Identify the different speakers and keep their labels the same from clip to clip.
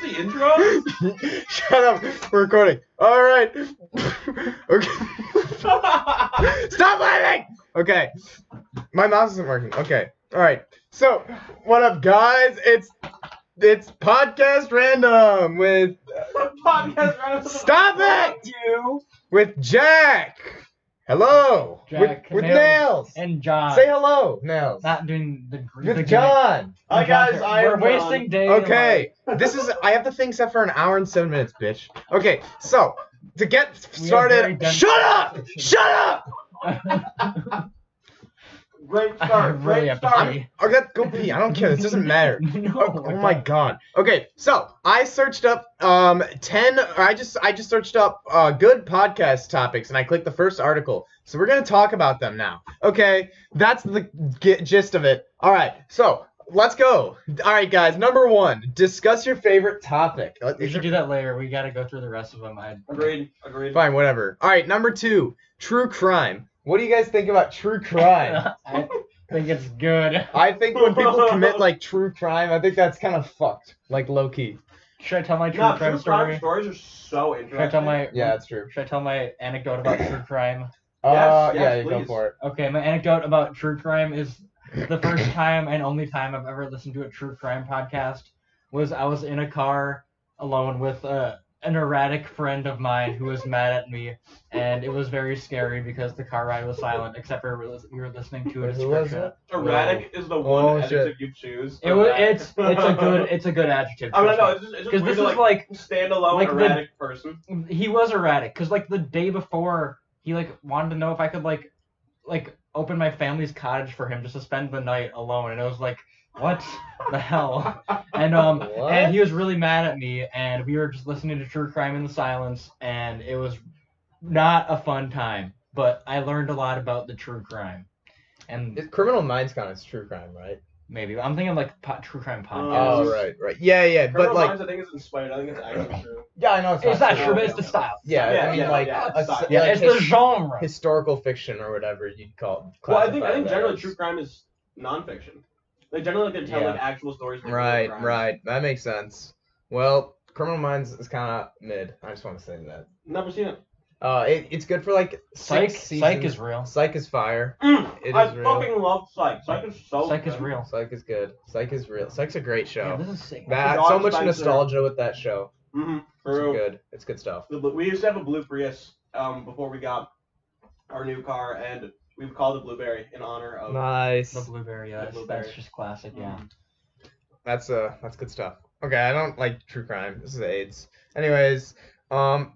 Speaker 1: this the intro?
Speaker 2: Shut up. We're recording. All right. Okay. Stop laughing. Okay. My mouse isn't working. Okay. All right. So, what up, guys? It's Podcast Random with...
Speaker 1: Podcast Random.
Speaker 2: Stop it!
Speaker 1: You.
Speaker 2: With Jack. Hello.
Speaker 3: Jack,
Speaker 2: with Nails.
Speaker 3: And John.
Speaker 2: Say hello, Nails.
Speaker 3: Not doing the
Speaker 2: With John.
Speaker 1: Hi, guys.
Speaker 3: We're wasting days.
Speaker 2: Okay. I have the thing set for an hour and 7 minutes, bitch. Okay, so, to get started... Shut up! Shut up!
Speaker 1: Great start.
Speaker 3: Really
Speaker 1: Great start.
Speaker 2: Go pee. I don't care. This doesn't matter.
Speaker 3: No,
Speaker 2: Oh my god. Okay, so I searched up I just searched up good podcast topics and I clicked the first article. So we're gonna talk about them now. Okay, that's the gist of it. All right, so let's go. All right, guys. Number 1, discuss your favorite topic.
Speaker 3: We should do that later. We gotta go through the rest of them.
Speaker 1: Agreed.
Speaker 2: Fine, whatever. All right, number 2, true crime. What do you guys think about true crime?
Speaker 3: I think it's good.
Speaker 2: I think when people commit like true crime, I think that's kind of fucked, like low key.
Speaker 3: Should I tell my true crime
Speaker 1: True
Speaker 3: story?
Speaker 1: crime stories are so interesting.
Speaker 3: Should I tell my
Speaker 2: that's true.
Speaker 3: Should I tell my anecdote about true crime?
Speaker 1: Yes,
Speaker 2: Yeah, you go
Speaker 1: please.
Speaker 2: for it.
Speaker 3: Okay, my anecdote about true crime is the first time and only time I've ever listened to a true crime podcast was I was in a car alone with an erratic friend of mine who was mad at me, and it was very scary because the car ride was silent except for we were listening to a
Speaker 2: Who was
Speaker 3: description.
Speaker 2: it?
Speaker 1: Erratic is the one adjective you choose.
Speaker 3: It's a good adjective.
Speaker 1: I mean, no, it's just
Speaker 3: because
Speaker 1: weird
Speaker 3: this
Speaker 1: to,
Speaker 3: is like
Speaker 1: standalone
Speaker 3: like
Speaker 1: erratic person.
Speaker 3: he was erratic because like the day before he like wanted to know if I could like open my family's cottage for him just to spend the night alone, and it was like, what the hell? And and he was really mad at me, and we were just listening to true crime in the silence, and it was not a fun time, but I learned a lot about the true crime. And
Speaker 2: Criminal Minds kind of true crime, right?
Speaker 3: maybe I'm thinking like true crime podcast.
Speaker 2: Oh, right. Yeah, but
Speaker 1: Criminal
Speaker 2: like,
Speaker 1: Minds, I think it's inspired. I think it's actually true.
Speaker 2: yeah, I know
Speaker 3: It's not true, but it's the style.
Speaker 2: Yeah, I mean, like,
Speaker 1: it's style.
Speaker 3: Yeah,
Speaker 2: like
Speaker 3: it's the genre.
Speaker 2: historical fiction or whatever you'd call it.
Speaker 1: Well, I think
Speaker 2: classify
Speaker 1: generally
Speaker 2: that
Speaker 1: true crime is nonfiction. They generally can tell like actual stories. Of
Speaker 2: as.
Speaker 1: crimes.
Speaker 2: Right. That makes sense. Well, Criminal Minds is kind of mid. I just want to say that.
Speaker 1: Never seen it.
Speaker 2: It's good for like 6 seasons.
Speaker 3: Psych is real.
Speaker 2: Psych is fire.
Speaker 1: I
Speaker 2: is real.
Speaker 1: fucking love Psych. Psych is so
Speaker 3: Psych is
Speaker 1: good.
Speaker 3: real.
Speaker 2: Psych is good. Psych is real. Psych's a great show.
Speaker 3: Yeah, this is sick.
Speaker 2: That
Speaker 1: Dog
Speaker 2: so much
Speaker 1: Spencer.
Speaker 2: nostalgia with that show.
Speaker 1: Mm-hmm.
Speaker 2: It's
Speaker 1: True.
Speaker 2: good. It's good stuff.
Speaker 1: We used to have a blue Prius before we got our new car, and we called it Blueberry in honor of.
Speaker 2: Nice.
Speaker 3: The blueberry,
Speaker 1: The
Speaker 3: that's
Speaker 1: blueberry.
Speaker 3: just classic, yeah.
Speaker 2: That's good stuff. Okay, I don't like true crime. This is AIDS. Anyways,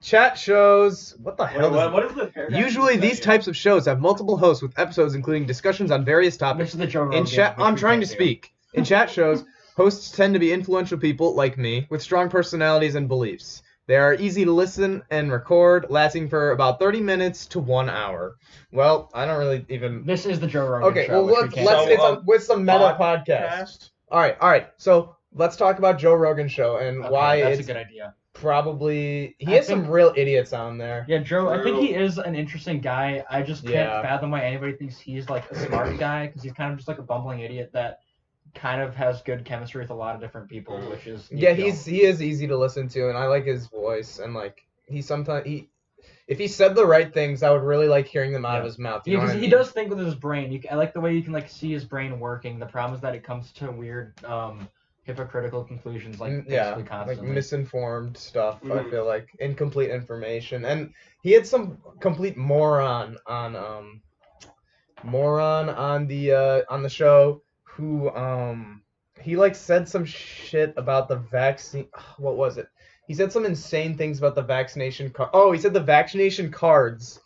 Speaker 2: chat shows. What the hell?
Speaker 1: What is the paragraph?
Speaker 2: Usually these types of shows have multiple hosts with episodes including discussions on various
Speaker 3: This
Speaker 2: topics.
Speaker 3: is the Joe Rogan.
Speaker 2: In chat,
Speaker 3: which
Speaker 2: I'm
Speaker 3: we
Speaker 2: trying to
Speaker 3: can't do.
Speaker 2: speak. In chat shows, hosts tend to be influential people like me with strong personalities and beliefs. They are easy to listen and record, lasting for about 30 minutes to 1 hour. Well, I don't really even.
Speaker 3: This is the Joe Rogan
Speaker 2: Okay,
Speaker 3: show.
Speaker 2: well
Speaker 3: which we
Speaker 2: let's
Speaker 3: can't do.
Speaker 2: with some meta podcast. All right. So let's talk about Joe Rogan show and
Speaker 3: Okay,
Speaker 2: why
Speaker 3: that's
Speaker 2: it's
Speaker 3: a good idea.
Speaker 2: probably he
Speaker 3: I
Speaker 2: has some
Speaker 3: think-
Speaker 2: real idiots on there.
Speaker 3: Yeah, Joe, I think
Speaker 1: True.
Speaker 3: he is an interesting guy. I just can't
Speaker 2: Yeah.
Speaker 3: fathom why anybody thinks he's like a smart guy, because he's kind of just like a bumbling idiot that kind of has good chemistry with a lot of different people, which is
Speaker 2: Yeah, he is easy to listen to, and I like his voice, and like if he said the right things, I would really like hearing them out of his mouth. You know
Speaker 3: Yeah,
Speaker 2: what I
Speaker 3: because
Speaker 2: mean?
Speaker 3: he does think with his brain. I like the way you can like see his brain working. The problem is that it comes to weird, hypocritical conclusions, like basically
Speaker 2: like
Speaker 3: constantly.
Speaker 2: misinformed stuff. I
Speaker 1: Mhm.
Speaker 2: feel like incomplete information, and he had some complete moron on the show who he like said some shit about the vaccine. What was it? He said some insane things about the vaccination card. Oh, he said the vaccination cards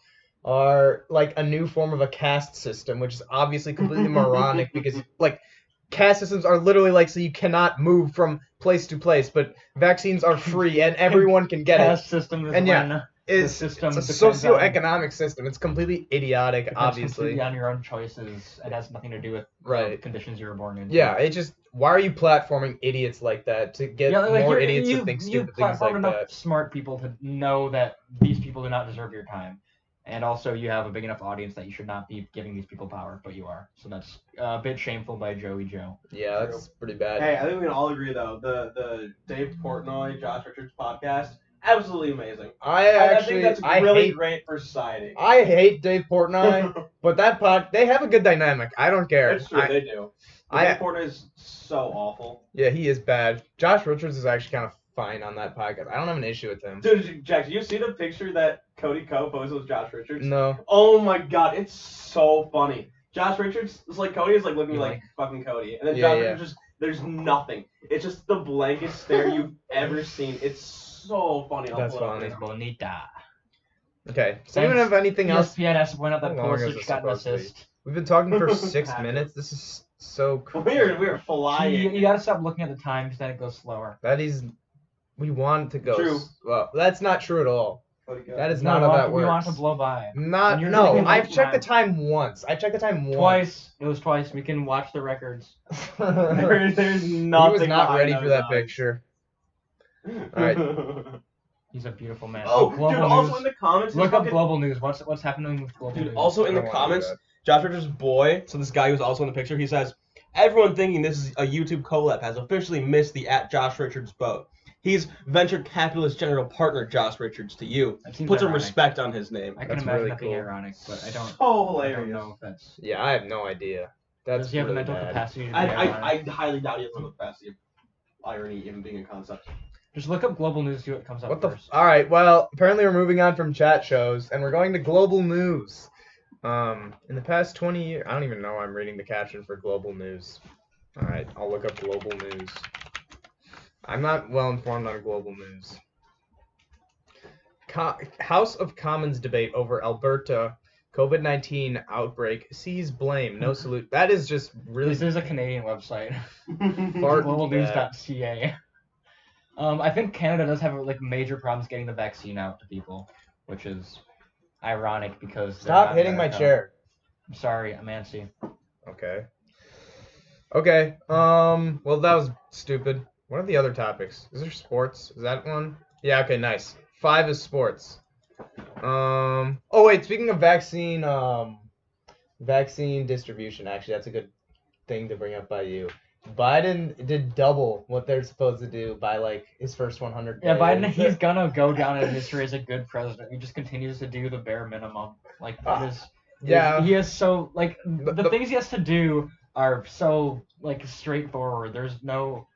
Speaker 2: are like a new form of a caste system, which is obviously completely moronic because like caste systems are literally like so you cannot move from place to place, but vaccines are free and everyone can get
Speaker 3: Caste
Speaker 2: it.
Speaker 3: system is
Speaker 2: And yeah,
Speaker 3: when
Speaker 2: It's
Speaker 3: system
Speaker 2: a
Speaker 3: depends on-
Speaker 2: socioeconomic system. It's completely idiotic,
Speaker 3: depends
Speaker 2: obviously.
Speaker 3: completely on your own choices. It has nothing to do with
Speaker 2: Right.
Speaker 3: conditions you were born in.
Speaker 2: Yeah, it just why are you platforming idiots like that to get more idiots to think stupid things like
Speaker 3: enough
Speaker 2: that?
Speaker 3: smart people to know that these people do not deserve your time. And also, you have a big enough audience that you should not be giving these people power, but you are. So that's a bit shameful by Joey Joe.
Speaker 2: Yeah,
Speaker 1: True.
Speaker 2: that's pretty bad.
Speaker 1: Hey, I think we can all agree though. The Dave Portnoy, Josh Richards podcast, absolutely amazing. I think that's really great for society.
Speaker 2: I hate Dave Portnoy, but they have a good dynamic. I don't care.
Speaker 1: It's true, they do. Dave Portnoy is so awful.
Speaker 2: Yeah, he is bad. Josh Richards is actually kind of fine on that podcast. I don't have an issue with him.
Speaker 1: Dude, Jack, did you see the picture that Cody Ko posted with Josh Richards?
Speaker 2: No.
Speaker 1: Oh my god, it's so funny. Josh Richards is like Cody is like looking like fucking Cody, and then Josh Richards just there's nothing. It's just the blankest stare you've ever seen. It's so funny.
Speaker 2: That's funny.
Speaker 3: Bonita.
Speaker 2: Okay. Does anyone have anything else?
Speaker 3: ESPN has to point out that
Speaker 2: How long is
Speaker 3: Pulisic
Speaker 2: this
Speaker 3: got an
Speaker 2: supposed to be?
Speaker 3: assist.
Speaker 2: We've been talking for 6 minutes. This is so crazy.
Speaker 1: We're flying.
Speaker 3: You gotta stop looking at the time because then it goes slower.
Speaker 2: We want to go.
Speaker 1: True.
Speaker 2: Well, that's not true at all. That is
Speaker 3: No,
Speaker 2: not how that
Speaker 3: we
Speaker 2: works.
Speaker 3: want to blow by.
Speaker 2: No, I've checked the time once.
Speaker 3: Twice. It was twice. We can watch the records.
Speaker 1: There's
Speaker 2: He
Speaker 1: nothing.
Speaker 2: was not ready
Speaker 1: behind
Speaker 2: for
Speaker 1: those
Speaker 2: that
Speaker 1: eyes.
Speaker 2: picture. Alright.
Speaker 3: He's a beautiful man.
Speaker 1: Oh,
Speaker 3: Global
Speaker 1: dude!
Speaker 3: news.
Speaker 1: Also in the comments,
Speaker 3: Look up global news. What's happening with global
Speaker 1: Dude,
Speaker 3: news?
Speaker 1: also in
Speaker 2: I
Speaker 1: the
Speaker 2: don't wanna do
Speaker 1: comments,
Speaker 2: that.
Speaker 1: Josh Richards' boy, so this guy who's also in the picture, he says, everyone thinking this is a YouTube collab has officially missed the @Josh Richards boat. He's venture capitalist general partner Josh Richards to you.
Speaker 3: That seems
Speaker 1: Put some
Speaker 3: ironic.
Speaker 1: respect on his name.
Speaker 3: I can
Speaker 2: That's
Speaker 3: imagine
Speaker 2: really
Speaker 3: that being
Speaker 2: cool.
Speaker 3: ironic, but I don't.
Speaker 1: So
Speaker 3: I don't
Speaker 1: hilarious.
Speaker 3: know if that's.
Speaker 2: Yeah, I have no idea. That's
Speaker 3: Does he have the
Speaker 2: really
Speaker 3: mental
Speaker 2: bad.
Speaker 3: capacity to be ironic?
Speaker 1: I highly doubt he has the capacity of irony even being a concept.
Speaker 3: Just look up global news. See what comes up
Speaker 2: What the?
Speaker 3: first.
Speaker 2: All right. Well, apparently we're moving on from chat shows, and we're going to global news. In the past 20 years, I don't even know. I'm reading the caption for global news. All right, I'll look up global news. I'm not well informed on global news. House of Commons debate over Alberta COVID-19 outbreak sees blame. No salute. That is just really.
Speaker 3: This is a Canadian website.
Speaker 2: Fart
Speaker 3: Globalnews.ca. I think Canada does have like major problems getting the vaccine out to people, which is ironic because
Speaker 2: Stop hitting my chair.
Speaker 3: I'm sorry, I'm antsy.
Speaker 2: Okay. Okay. Well, that was stupid. What are the other topics? Is there sports? Is that one? Yeah. Okay. Nice. 5 is sports. Oh wait. Speaking of vaccine distribution, actually, that's a good thing to bring up by you. Biden did double what they're supposed to do by like his first 100 days.
Speaker 3: Yeah, Biden, he's gonna go down in history as a good president. He just continues to do the bare minimum. Like that is.
Speaker 2: Yeah.
Speaker 3: He is so like the things he has to do are so like straightforward. There's no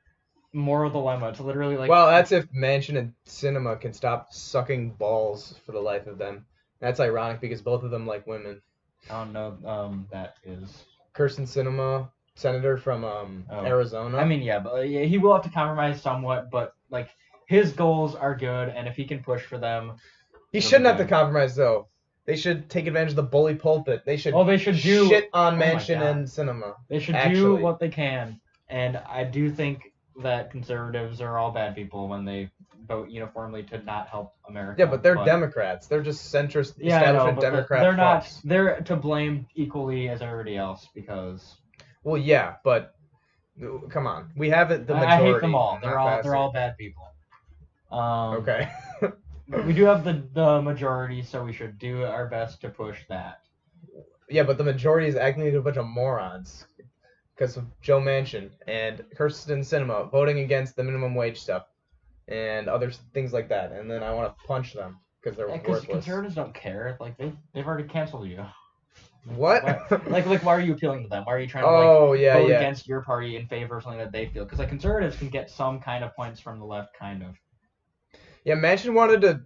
Speaker 3: moral dilemma. It's literally like.
Speaker 2: Well, that's if Manchin and Sinema can stop sucking balls for the life of them. That's ironic because both of them like women.
Speaker 3: I don't know. That is.
Speaker 2: Kirsten Sinema, senator from Arizona.
Speaker 3: I mean, yeah, but yeah, he will have to compromise somewhat. But like his goals are good, and if he can push for them,
Speaker 2: he shouldn't have to compromise though. They should take advantage of the bully pulpit. They should.
Speaker 3: Oh, they should do
Speaker 2: shit on
Speaker 3: oh my
Speaker 2: Manchin
Speaker 3: God.
Speaker 2: and Sinema.
Speaker 3: They should do
Speaker 2: Actually.
Speaker 3: what they can, and I do think that conservatives are all bad people when they vote uniformly to not help America.
Speaker 2: Yeah, but they're Democrats. They're just centrist
Speaker 3: Yeah, I know,
Speaker 2: establishment
Speaker 3: but
Speaker 2: Democrat.
Speaker 3: they're not.
Speaker 2: fucks.
Speaker 3: They're to blame equally as everybody else because.
Speaker 2: Well, yeah, but come on, we have it. The
Speaker 3: I
Speaker 2: majority.
Speaker 3: hate them all.
Speaker 2: not passive.
Speaker 3: They're all bad people.
Speaker 2: Okay.
Speaker 3: But we do have the majority, so we should do our best to push that.
Speaker 2: Yeah, but the majority is acting like a bunch of morons because of Joe Manchin and Kirsten Sinema voting against the minimum wage stuff and other things like that. And then I want to punch them because they're
Speaker 3: Because
Speaker 2: worthless.
Speaker 3: conservatives don't care. Like they've already canceled you.
Speaker 2: What?
Speaker 3: Like why are you appealing to them? Why are you trying to
Speaker 2: Oh, yeah,
Speaker 3: vote
Speaker 2: yeah.
Speaker 3: against your party in favor of something that they feel? Because like conservatives can get some kind of points from the left, kind of.
Speaker 2: Yeah, Manchin wanted to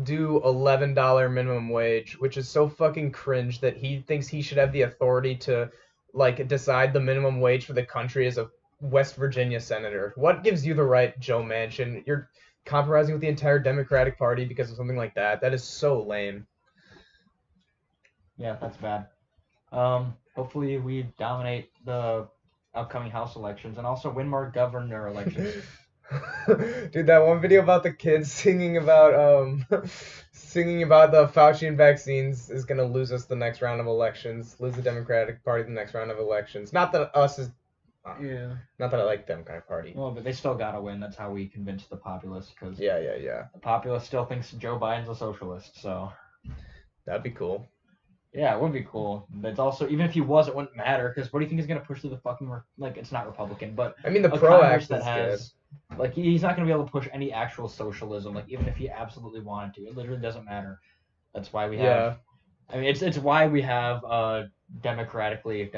Speaker 2: do $11 minimum wage, which is so fucking cringe that he thinks he should have the authority to like decide the minimum wage for the country as a West Virginia senator. What gives you the right, Joe Manchin? You're compromising with the entire Democratic Party because of something like that. That is so lame.
Speaker 3: Yeah, that's bad. Hopefully we dominate the upcoming House elections and also win more governor elections.
Speaker 2: Dude, that one video about the kids singing about the Faucian vaccines is gonna lose us the next round of elections. Lose the Democratic Party the next round of elections. Not that us is.
Speaker 3: Yeah.
Speaker 2: Not that I like the Democratic Party.
Speaker 3: Well, but they still gotta win. That's how we convince the populace. Because
Speaker 2: Yeah.
Speaker 3: the populace still thinks Joe Biden's a socialist. So.
Speaker 2: That'd be cool.
Speaker 3: Yeah, it would be cool. But it's also, even if he was, it wouldn't matter, because what do you think he's going to push through the fucking, like, it's not Republican, but
Speaker 2: I mean, the
Speaker 3: a
Speaker 2: PRO
Speaker 3: Congress
Speaker 2: Act
Speaker 3: that
Speaker 2: is
Speaker 3: has,
Speaker 2: good.
Speaker 3: like, he's not going to be able to push any actual socialism, like, even if he absolutely wanted to. It literally doesn't matter. That's why we have, I mean, it's why we have democratically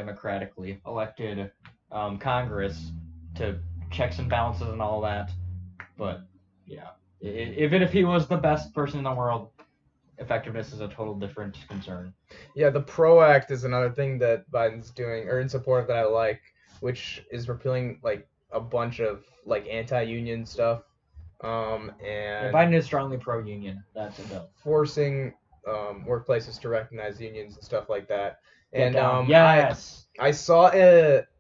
Speaker 3: elected Congress to checks and balances and all that. But, yeah, even if he was the best person in the world, effectiveness is a total different concern.
Speaker 2: Yeah, the PRO Act is another thing that Biden's doing, or in support of, that I like, which is repealing like a bunch of like anti-union stuff, and
Speaker 3: Biden is strongly pro-union. That's a bill.
Speaker 2: forcing workplaces to recognize unions and stuff like that.
Speaker 3: Get
Speaker 2: And
Speaker 3: down. Yes.
Speaker 2: I saw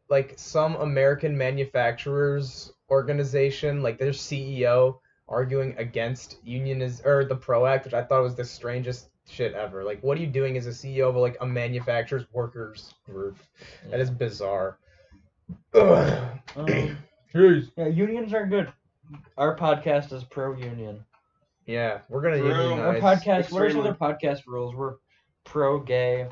Speaker 2: like some American manufacturers organization, like their CEO arguing against the PRO Act, which I thought was the strangest shit ever. Like, what are you doing as a CEO of like a manufacturers workers group? That is bizarre.
Speaker 3: Jeez. Yeah, unions are good. Our podcast is pro-union.
Speaker 2: Yeah, we're gonna
Speaker 1: True.
Speaker 2: unionize.
Speaker 3: Our podcast. What are some
Speaker 1: Extremely.
Speaker 3: other podcast rules? We're pro-gay,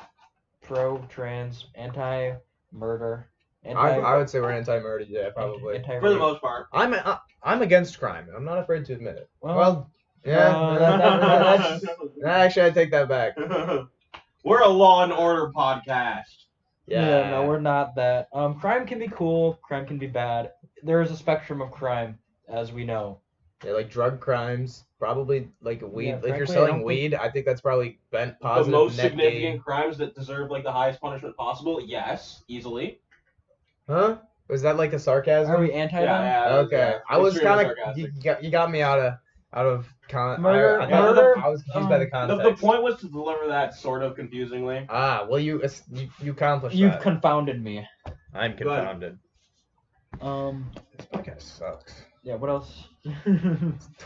Speaker 3: pro-trans, anti-murder,
Speaker 2: I would say we're anti-murder. Yeah, probably.
Speaker 1: For the most part.
Speaker 2: I'm against crime. I'm not afraid to admit it.
Speaker 3: Well,
Speaker 2: Yeah. Actually, I take that back.
Speaker 1: We're a Law and Order podcast.
Speaker 3: Yeah, no, we're not that. Crime can be cool. Crime can be bad. There is a spectrum of crime, as we know.
Speaker 2: Yeah, like drug crimes, probably like weed.
Speaker 3: Yeah,
Speaker 2: If you're
Speaker 3: frankly, I
Speaker 2: selling
Speaker 3: don't
Speaker 2: weed, I think that's probably bent
Speaker 1: The
Speaker 2: positive
Speaker 1: most
Speaker 2: net
Speaker 1: significant
Speaker 2: gain.
Speaker 1: crimes that deserve like the highest punishment possible, yes, easily.
Speaker 2: Huh? Was that like a sarcasm?
Speaker 3: Are we anti them?
Speaker 1: Yeah.
Speaker 2: Okay, I was
Speaker 1: Extremely
Speaker 2: kind of
Speaker 1: sarcastic.
Speaker 2: you got me out of
Speaker 3: Murder-
Speaker 2: I
Speaker 3: murder,
Speaker 2: was confused by the
Speaker 1: The
Speaker 2: context.
Speaker 1: point was to deliver that sort of confusingly.
Speaker 2: Well, you accomplished
Speaker 3: You've
Speaker 2: that.
Speaker 3: confounded me.
Speaker 2: I'm confounded.
Speaker 3: This
Speaker 2: podcast sucks.
Speaker 3: Yeah, what else?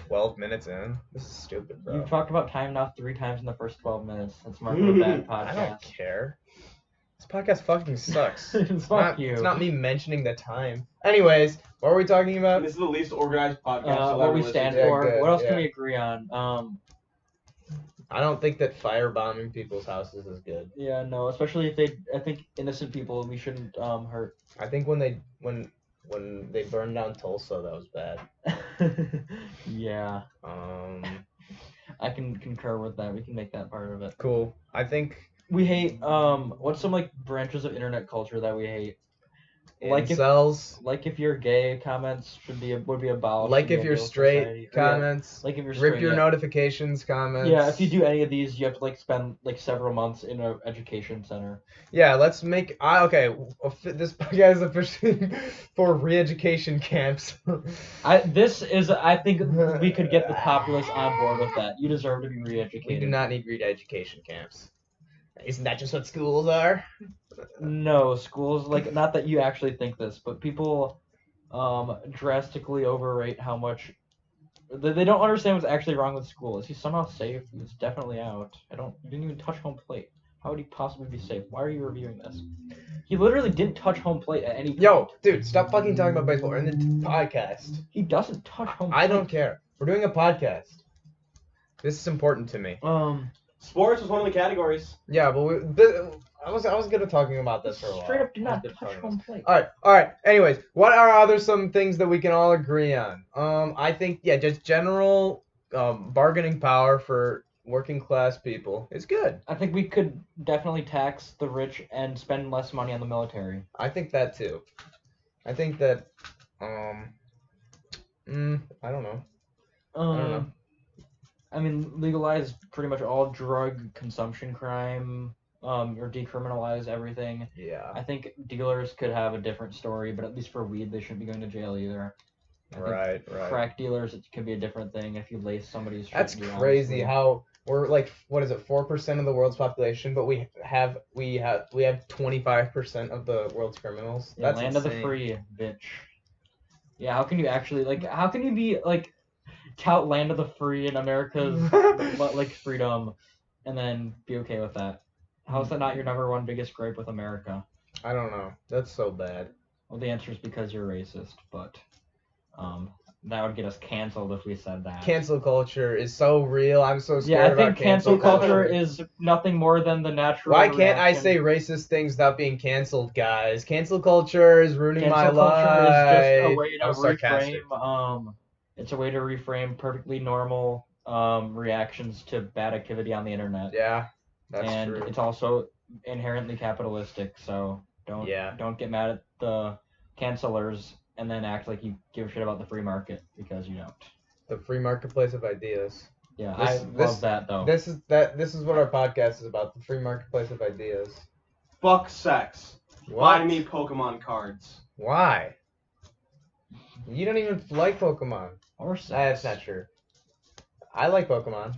Speaker 2: 12 minutes in. This is stupid, bro.
Speaker 3: You've talked about time now 3 times in the first 12 minutes. That's marked a bad
Speaker 2: I don't
Speaker 3: podcast.
Speaker 2: care. This podcast fucking sucks.
Speaker 3: Fuck you.
Speaker 2: It's not me mentioning the time. Anyways, what were we talking about?
Speaker 1: This is the least organized podcast. I'll
Speaker 3: What
Speaker 1: ever
Speaker 3: we
Speaker 1: listen
Speaker 3: stand
Speaker 1: to.
Speaker 3: for.
Speaker 2: good,
Speaker 3: What else
Speaker 2: yeah.
Speaker 3: can we agree on?
Speaker 2: I don't think that firebombing people's houses is good.
Speaker 3: Yeah, no, especially if I think innocent people we shouldn't hurt.
Speaker 2: I think when they burned down Tulsa, that was bad.
Speaker 3: Yeah,
Speaker 2: Um,
Speaker 3: I can concur with that. We can make that part of it.
Speaker 2: cool. I think
Speaker 3: We hate what's some like branches of internet culture that we hate? Like if
Speaker 2: incels,
Speaker 3: you're gay, comments would be abolished.
Speaker 2: like
Speaker 3: in
Speaker 2: if
Speaker 3: the
Speaker 2: you're
Speaker 3: ideal
Speaker 2: straight,
Speaker 3: society.
Speaker 2: comments,
Speaker 3: Like if you're
Speaker 2: rip
Speaker 3: straight,
Speaker 2: your
Speaker 3: yeah.
Speaker 2: notifications, comments.
Speaker 3: Yeah, if you do any of these, you have to like spend like several months in an education center.
Speaker 2: Yeah, let's make. This podcast is officially for re-education camps.
Speaker 3: I think we could get the populace on board with that. You deserve to be re-educated.
Speaker 2: We do not need re-education camps. Isn't that just what schools are?
Speaker 3: No, schools, like, not that you actually think this, but people drastically overrate how much they don't understand what's actually wrong with school. Is he somehow safe? He's definitely out. You didn't even touch home plate. How would he possibly be safe? Why are you reviewing this? He literally didn't touch home plate at any point.
Speaker 2: Yo, dude, stop fucking talking about baseball. We're in the podcast.
Speaker 3: He doesn't touch home plate.
Speaker 2: I don't care. We're doing a podcast. This is important to me.
Speaker 1: Sports was one of the categories.
Speaker 2: Yeah, but I was good at talking about this for a while.
Speaker 3: Straight up did
Speaker 2: I was
Speaker 3: not
Speaker 2: good at
Speaker 3: touch
Speaker 2: talking
Speaker 3: home
Speaker 2: about
Speaker 3: plate.
Speaker 2: this. All right. Anyways, what are some things that we can all agree on? I think just general bargaining power for working class people is good.
Speaker 3: I think we could definitely tax the rich and spend less money on the military.
Speaker 2: I think that too. I think that I don't know. I don't know.
Speaker 3: I mean, legalize pretty much all drug consumption crime, or decriminalize everything.
Speaker 2: Yeah.
Speaker 3: I think dealers could have a different story, but at least for weed, they shouldn't be going to jail either.
Speaker 2: Right.
Speaker 3: Crack dealers, it could be a different thing if you lace somebody's.
Speaker 2: That's
Speaker 3: shit,
Speaker 2: crazy.
Speaker 3: honestly.
Speaker 2: How we're like, what is it, 4% of the world's population, but we have 25% of the world's criminals.
Speaker 3: Yeah,
Speaker 2: That's
Speaker 3: land
Speaker 2: insane.
Speaker 3: of the free, bitch. Yeah, how can you actually how can you be like tout land of the free in America's like freedom, and then be okay with that? How is that not your number one biggest gripe with America?
Speaker 2: I don't know. That's so bad.
Speaker 3: Well, the answer is because you're racist, but that would get us canceled if we said that.
Speaker 2: Cancel culture is so real. I'm so scared
Speaker 3: Yeah, I
Speaker 2: about
Speaker 3: think cancel culture
Speaker 1: culture.
Speaker 3: is nothing more than the natural.
Speaker 2: Why can't I
Speaker 3: reaction.
Speaker 2: say racist things without being canceled, guys? Cancel culture is ruining my
Speaker 3: Cancel culture
Speaker 2: life.
Speaker 3: is just a way
Speaker 2: That
Speaker 3: to
Speaker 2: was sarcastic.
Speaker 3: reframe. It's a way to reframe perfectly normal reactions to bad activity on the internet.
Speaker 2: Yeah, that's
Speaker 3: and
Speaker 2: true.
Speaker 3: it's also inherently capitalistic. So don't get mad at the cancelers and then act like you give a shit about the free market, because you don't.
Speaker 2: The free marketplace of ideas.
Speaker 3: Yeah, I love that though.
Speaker 2: This is what our podcast is about. The free marketplace of ideas.
Speaker 1: Fuck sex.
Speaker 2: What?
Speaker 1: Buy me Pokemon cards.
Speaker 2: Why? You don't even like Pokemon.
Speaker 3: Or sex.
Speaker 2: That's not true. I like Pokemon.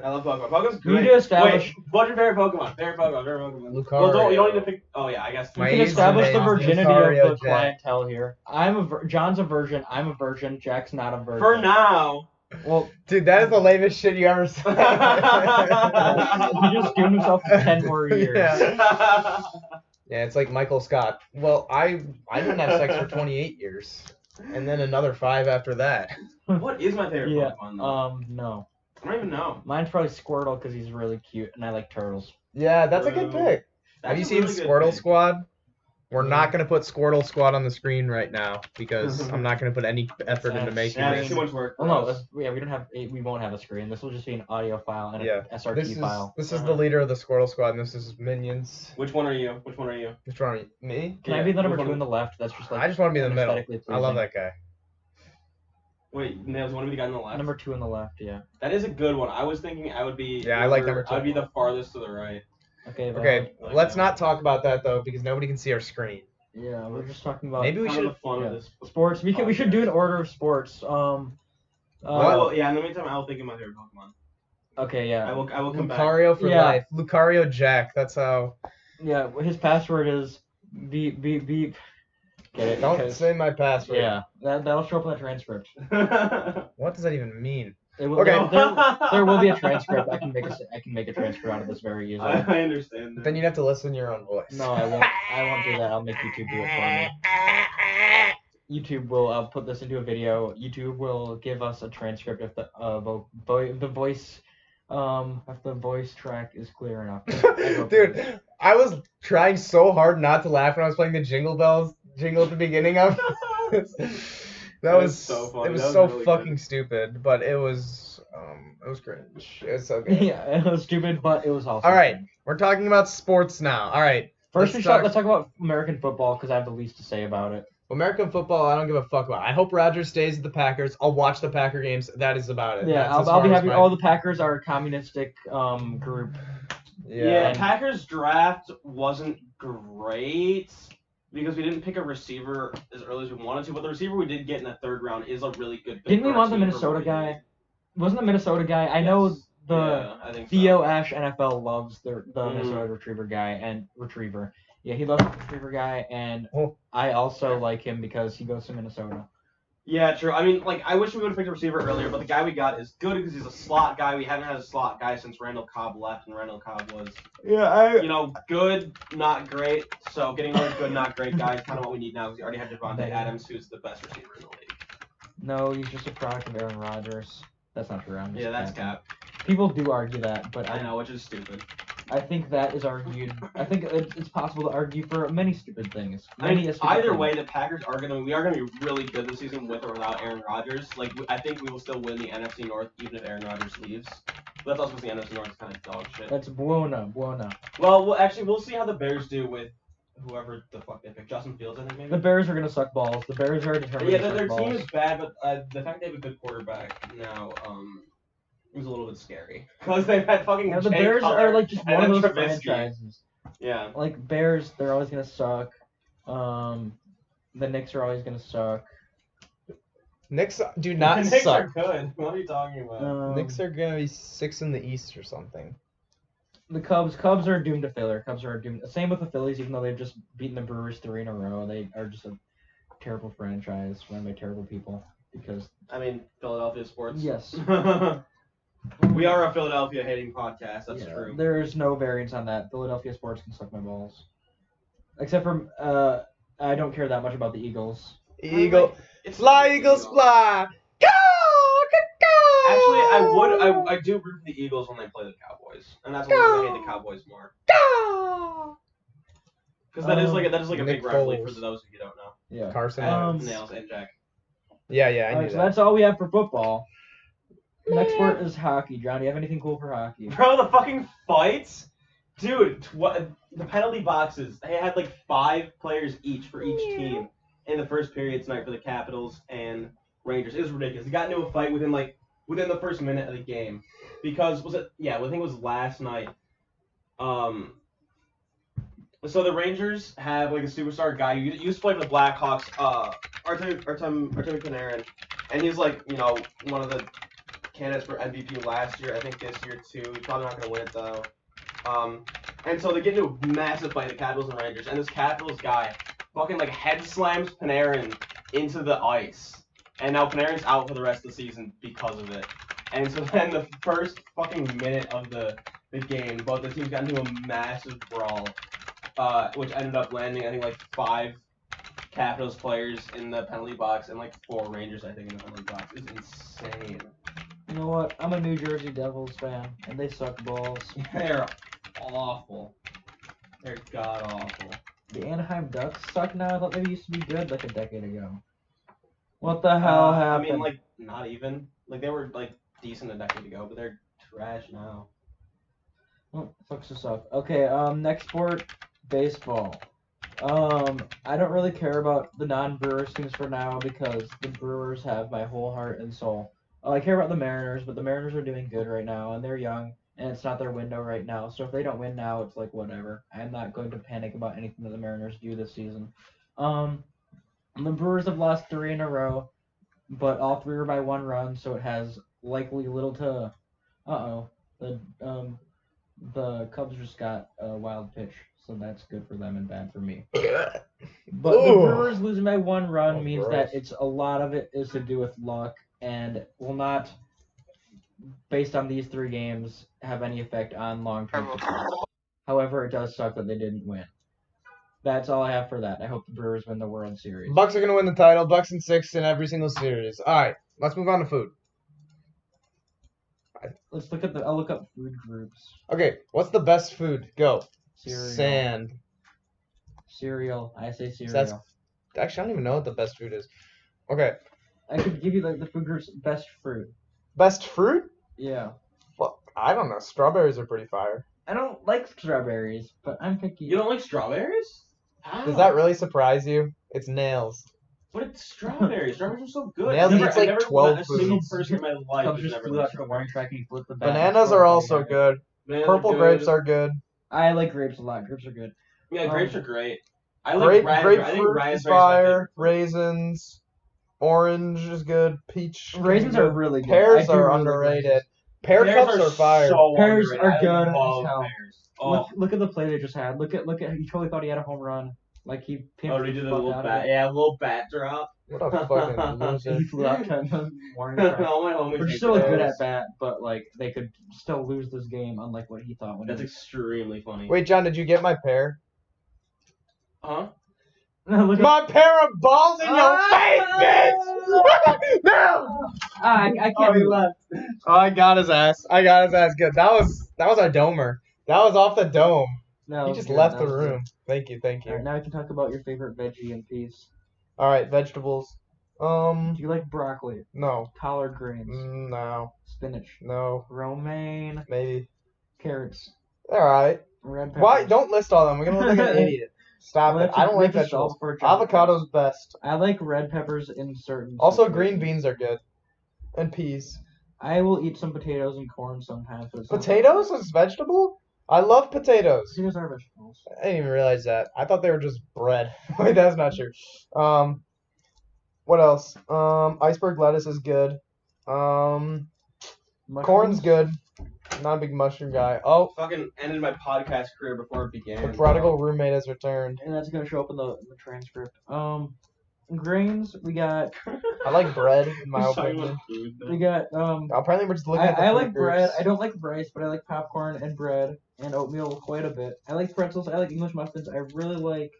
Speaker 1: I love Pokemon. Pokemon's
Speaker 3: You
Speaker 1: great.
Speaker 3: need to establish.
Speaker 1: Wait, what's your favorite Pokemon? Favorite Pokemon.
Speaker 2: Lucario.
Speaker 1: Well, you don't need to pick. Oh yeah, I guess.
Speaker 3: We
Speaker 2: My
Speaker 3: can
Speaker 2: username
Speaker 3: establish the
Speaker 2: is
Speaker 3: virginity
Speaker 2: Lucario
Speaker 3: of the
Speaker 2: Jack.
Speaker 3: clientele here. John's a virgin. I'm a virgin. Jack's not a virgin.
Speaker 1: For now.
Speaker 3: Well,
Speaker 2: Dude, that is the lamest shit you ever said.
Speaker 3: he just doomed himself to 10 more years.
Speaker 2: Yeah. Yeah, it's like Michael Scott. Well, I didn't have sex for 28 years, and then another 5 after that.
Speaker 1: What is my favorite Pokemon? Though?
Speaker 3: No.
Speaker 1: I don't even know.
Speaker 3: Mine's probably Squirtle because he's really cute, and I like turtles.
Speaker 2: Yeah, that's a good pick.
Speaker 1: That's
Speaker 2: Have you
Speaker 1: a
Speaker 2: seen
Speaker 1: really good
Speaker 2: Squirtle
Speaker 1: pick.
Speaker 2: Squad? We're not gonna put Squirtle Squad on the screen right now because I'm not gonna put any effort into making
Speaker 1: Yeah,
Speaker 2: it.
Speaker 1: it's too much work.
Speaker 3: Oh no, we won't have a screen. This will just be an audio file and
Speaker 2: Yeah.
Speaker 3: a SRT file.
Speaker 2: This is the leader of the Squirtle Squad, and this is Minions.
Speaker 1: Which one are you? Which one are you?
Speaker 2: Which one are you? Me?
Speaker 3: Can I be the number 2 on the left? That's just like.
Speaker 2: I just want to be in the middle.
Speaker 3: aesthetically
Speaker 2: I love
Speaker 3: pleasing.
Speaker 2: that guy.
Speaker 1: Wait, Nails, want to be the guy on the left?
Speaker 3: Number 2 on the left, yeah.
Speaker 1: That is a good one. I was thinking I would be.
Speaker 2: Yeah, I like number 2.
Speaker 1: I'd be the farthest to the right.
Speaker 3: Okay.
Speaker 2: Okay,
Speaker 1: like
Speaker 2: let's
Speaker 1: that.
Speaker 2: not talk about that though because nobody can see our screen.
Speaker 3: Yeah, we're just talking about.
Speaker 2: Maybe we
Speaker 1: Kind of
Speaker 2: should.
Speaker 1: the fun
Speaker 3: yeah.
Speaker 1: of this.
Speaker 3: Sports. We should do an order of sports.
Speaker 1: Well, yeah. In the meantime, I will think of my favorite Pokemon.
Speaker 3: Okay, yeah.
Speaker 1: I will come back.
Speaker 2: Lucario for
Speaker 3: Yeah.
Speaker 2: life. Lucario Jack. That's how.
Speaker 3: Yeah, his password is beep beep beep. Get it?
Speaker 2: Don't
Speaker 3: Because-
Speaker 2: say my password.
Speaker 3: Yeah, that'll show up in the transcript.
Speaker 2: What does that even mean?
Speaker 3: It will,
Speaker 2: Okay.
Speaker 3: there will be a transcript. I can make a transcript out of this very easily.
Speaker 1: I understand. That.
Speaker 2: Then you'd have to listen to your own voice.
Speaker 3: No, I won't. I won't do that. I'll make YouTube do it for me. YouTube will put this into a video. YouTube will give us a transcript if the voice track is clear enough.
Speaker 2: Dude, I was trying so hard not to laugh when I was playing the Jingle Bells jingle at the beginning of. That was
Speaker 1: so funny.
Speaker 2: It was
Speaker 1: That was
Speaker 2: so
Speaker 1: really
Speaker 2: fucking
Speaker 1: good.
Speaker 2: stupid, but it was cringe. It was so good.
Speaker 3: Yeah, it was stupid, but it was also.
Speaker 2: All right,
Speaker 3: fun.
Speaker 2: we're talking about sports now. All right.
Speaker 3: First,
Speaker 2: let's
Speaker 3: let's talk about American football because I have the least to say about it.
Speaker 2: American football, I don't give a fuck about. I hope Rodgers stays with the Packers. I'll watch the Packer games. That is about it.
Speaker 3: Yeah,
Speaker 2: That's as
Speaker 3: I'll be
Speaker 2: far as
Speaker 3: happy.
Speaker 2: my-
Speaker 3: All the Packers are a communistic group.
Speaker 1: Yeah, Packers draft wasn't great because we didn't pick a receiver as early as we wanted to, but the receiver we did get in the 3rd round is a really good pick.
Speaker 3: Didn't we
Speaker 1: for a
Speaker 3: want the
Speaker 1: team
Speaker 3: Minnesota
Speaker 1: for
Speaker 3: guy? Wasn't the Minnesota guy? I know
Speaker 1: Yes.
Speaker 3: the
Speaker 1: Yeah, I think
Speaker 3: Theo
Speaker 1: so.
Speaker 3: Ash NFL loves the Minnesota retriever guy and retriever. Yeah, he loves the retriever guy, and I also like him because he goes to Minnesota.
Speaker 1: Yeah, true. I mean, like, I wish we would have picked a receiver earlier, but the guy we got is good because he's a slot guy. We haven't had a slot guy since Randall Cobb left, and Randall Cobb was, good, not great. So getting one good, not great guy is kind of what we need now because we already have Devontae Adams, who's the best receiver in the league.
Speaker 3: No, he's just a product of Aaron Rodgers. That's not true. I'm just
Speaker 1: Yeah, that's
Speaker 3: capping.
Speaker 1: cap.
Speaker 3: People do argue that, but
Speaker 1: I know, which is stupid.
Speaker 3: I think that is argued. I think it's possible to argue for many stupid things.
Speaker 1: I mean,
Speaker 3: Many stupid
Speaker 1: either
Speaker 3: things.
Speaker 1: way, the Packers are we are gonna be really good this season with or without Aaron Rodgers. Like, I think we will still win the NFC North even if Aaron Rodgers leaves. But that's also because the NFC North is kind of dog shit.
Speaker 3: That's buona.
Speaker 1: Well, actually, we'll see how the Bears do with whoever the fuck they pick. Justin Fields, I think maybe.
Speaker 3: The Bears are gonna suck balls. The Bears are determined
Speaker 1: Yeah,
Speaker 3: to suck
Speaker 1: their
Speaker 3: balls.
Speaker 1: team is bad, but the fact they have a good quarterback now, is a little bit scary because they've had fucking.
Speaker 3: Yeah, the
Speaker 1: Jay
Speaker 3: Bears
Speaker 1: Cutler
Speaker 3: are like just
Speaker 1: and
Speaker 3: one of
Speaker 1: then
Speaker 3: those
Speaker 1: Trubisky.
Speaker 3: franchises.
Speaker 1: Yeah.
Speaker 3: Like Bears, they're always gonna suck. The Knicks are always gonna suck.
Speaker 2: Knicks do not
Speaker 1: the Knicks
Speaker 2: suck.
Speaker 1: are good. What are you talking about?
Speaker 2: Knicks are gonna be 6th in the East or something.
Speaker 3: The Cubs are doomed to failure. Cubs are doomed. Same with the Phillies, even though they've just beaten the Brewers 3 in a row. They are just a terrible franchise run by terrible people. Because
Speaker 1: I mean, Philadelphia sports.
Speaker 3: yes,
Speaker 1: We are a Philadelphia hating podcast. That's
Speaker 3: yeah,
Speaker 1: true.
Speaker 3: there's no variance on that. Philadelphia sports can suck my balls. Except for I don't care that much about the Eagles.
Speaker 2: Eagle.
Speaker 1: It's
Speaker 2: Fly, Eagles, fly. Go! Go!
Speaker 1: Actually, I do root for the Eagles when they play the Cowboys, and that's when I hate the Cowboys more.
Speaker 2: Go!
Speaker 1: Because that is like a
Speaker 2: Nick
Speaker 1: big rivalry
Speaker 2: Foles.
Speaker 1: for those who don't know.
Speaker 3: Yeah.
Speaker 2: Carson
Speaker 1: And
Speaker 2: Wentz.
Speaker 1: Nails and Jack.
Speaker 2: Yeah, I
Speaker 3: Alright,
Speaker 2: knew
Speaker 3: so
Speaker 2: that.
Speaker 3: that's all we have for football. Next sport is hockey. John, do you have anything cool for hockey?
Speaker 1: Bro, the fucking fights, dude. The penalty boxes. They had like 5 players each for each team in the first period tonight for the Capitals and Rangers. It was ridiculous. They got into a fight within the first minute of the game because I think it was last night. So the Rangers have like a superstar guy who used to play for the Blackhawks, Artemi Panarin, and he's like, one of the candidates for MVP last year. I think this year too. He's probably not gonna win it though. And so they get into a massive fight, the Capitals and Rangers, and this Capitals guy fucking like head slams Panarin into the ice, and now Panarin's out for the rest of the season because of it. And so then the first fucking minute of the game, both the teams got into a massive brawl. Which ended up landing, I think, like 5 Capitals players in the penalty box and like 4 Rangers, I think, in the penalty box. It's insane.
Speaker 3: You know what? I'm a New Jersey Devils fan, and they suck balls.
Speaker 1: They're awful. They're god awful.
Speaker 3: The Anaheim Ducks suck now. I thought they used to be good like a decade ago. What the hell happened?
Speaker 1: I mean, like, not even. Like, they were, like, decent a decade ago, but they're trash now.
Speaker 3: Oh, sucks to suck. Okay, next sport. Baseball. I don't really care about the non-Brewers teams for now because the Brewers have my whole heart and soul. I care about the Mariners, but the Mariners are doing good right now, and they're young, and it's not their window right now. So if they don't win now, it's like whatever. I'm not going to panic about anything that the Mariners do this season. The Brewers have lost 3 in a row, but all 3 are by 1 run, so it has likely little to. The Cubs just got a wild pitch, so that's good for them and bad for me. But the Brewers losing by 1 run means that a lot of it is to do with luck and will not, based on these 3 games, have any effect on long-term success. However, it does suck that they didn't win. That's all I have for that. I hope the Brewers win the World Series.
Speaker 2: Bucks are gonna win the title. Bucks in 6 in every single series. All right, let's move on to food.
Speaker 3: Let's look at I'll look up food groups.
Speaker 2: Okay, what's the best food? Go.
Speaker 3: Cereal.
Speaker 2: Sand.
Speaker 3: Cereal. I say cereal.
Speaker 2: Actually, I don't even know what the best food is. Okay.
Speaker 3: I could give you the food group's best fruit.
Speaker 2: Best fruit?
Speaker 3: Yeah.
Speaker 2: Well, I don't know. Strawberries are pretty fire.
Speaker 3: I don't like strawberries, but I'm picky.
Speaker 1: You don't like strawberries? How?
Speaker 2: Does that really surprise you? It's nails.
Speaker 1: But it's strawberries. Strawberries are so good.
Speaker 2: Nails eats like 12
Speaker 1: met a single
Speaker 2: foods.
Speaker 1: person in my life
Speaker 3: Cubs
Speaker 1: who's
Speaker 3: just
Speaker 1: never
Speaker 3: flew
Speaker 1: liked
Speaker 3: out to the
Speaker 1: strawberries.
Speaker 3: warning track and he flipped the bat.
Speaker 2: Bananas are also good.
Speaker 1: Bananas
Speaker 2: Purple
Speaker 1: are good.
Speaker 2: grapes are good.
Speaker 3: I like grapes a lot. Grapes are good.
Speaker 1: Yeah, grapes are great. I like raspberry. I think
Speaker 2: Grapefruit
Speaker 1: raspberries
Speaker 2: is
Speaker 1: are my
Speaker 2: fire.
Speaker 1: favorite.
Speaker 2: Raisins. Orange is good. Peach.
Speaker 3: Raisins are really good.
Speaker 2: Pears
Speaker 3: I do
Speaker 2: are
Speaker 3: really
Speaker 2: underrated.
Speaker 3: like
Speaker 2: Pear cups are fire.
Speaker 1: So
Speaker 3: Pears
Speaker 1: underrated.
Speaker 3: are good
Speaker 1: I love
Speaker 3: as hell.
Speaker 1: pears. Oh,
Speaker 3: Look at the play they just had. Look at. He totally thought he had a home run. Like he.
Speaker 1: he did a little
Speaker 3: out
Speaker 1: bat. Yeah, a little bat drop.
Speaker 2: What a fucking loser.
Speaker 3: He flew out to the warning track.
Speaker 1: All my homies.
Speaker 3: Which
Speaker 1: hate
Speaker 3: still a good
Speaker 1: pears.
Speaker 3: at bat, but like they could still lose this game, unlike what he thought when
Speaker 1: That's
Speaker 3: he.
Speaker 1: extremely funny.
Speaker 2: Wait, John, did you get my pear?
Speaker 1: Huh?
Speaker 3: Look at.
Speaker 2: My pair of balls in your face, bitch! No!
Speaker 3: I can't.
Speaker 1: Oh, he left.
Speaker 2: Oh, I got his ass. Good. That was our domer. That was off the dome.
Speaker 3: No,
Speaker 2: He just
Speaker 3: good.
Speaker 2: left
Speaker 3: That
Speaker 2: the
Speaker 3: was good.
Speaker 2: room. Thank you.
Speaker 3: Alright, now we can talk about your favorite veggie in peace.
Speaker 2: All right, vegetables.
Speaker 3: Do you like broccoli,
Speaker 2: No.
Speaker 3: collard greens,
Speaker 2: No.
Speaker 3: spinach,
Speaker 2: No.
Speaker 3: romaine,
Speaker 2: Maybe.
Speaker 3: carrots,
Speaker 2: All right.
Speaker 3: red peppers?
Speaker 2: Why? Don't list all of them. We're gonna look like an idiot. Stop
Speaker 3: Well,
Speaker 2: it. I don't
Speaker 3: we
Speaker 2: like
Speaker 3: have to solve
Speaker 2: vegetables.
Speaker 3: for a job.
Speaker 2: Avocado's best.
Speaker 3: I like red peppers in certain.
Speaker 2: Also,
Speaker 3: situations.
Speaker 2: green beans are good. And peas.
Speaker 3: I will eat some potatoes and corn sometimes. But
Speaker 2: Potatoes is vegetable? I love potatoes.
Speaker 3: Potatoes are vegetables.
Speaker 2: I didn't even realize that. I thought they were just bread. Wait, that's not true. What else? Iceberg lettuce is good. Corn's
Speaker 3: Mushrooms?
Speaker 2: good. Not a big mushroom guy. Oh,
Speaker 1: Fucking ended my podcast career before it began.
Speaker 2: the prodigal roommate has returned.
Speaker 3: And that's gonna show up in the transcript. Grains. We got.
Speaker 2: I like bread, in my
Speaker 1: Just talking
Speaker 2: opinion.
Speaker 1: about food, though.
Speaker 3: We got.
Speaker 2: Apparently, we're just looking at the
Speaker 3: I
Speaker 2: food
Speaker 3: like bread.
Speaker 2: groups.
Speaker 3: I don't like rice, but I like popcorn and bread and oatmeal quite a bit. I like pretzels. I like English muffins. I really like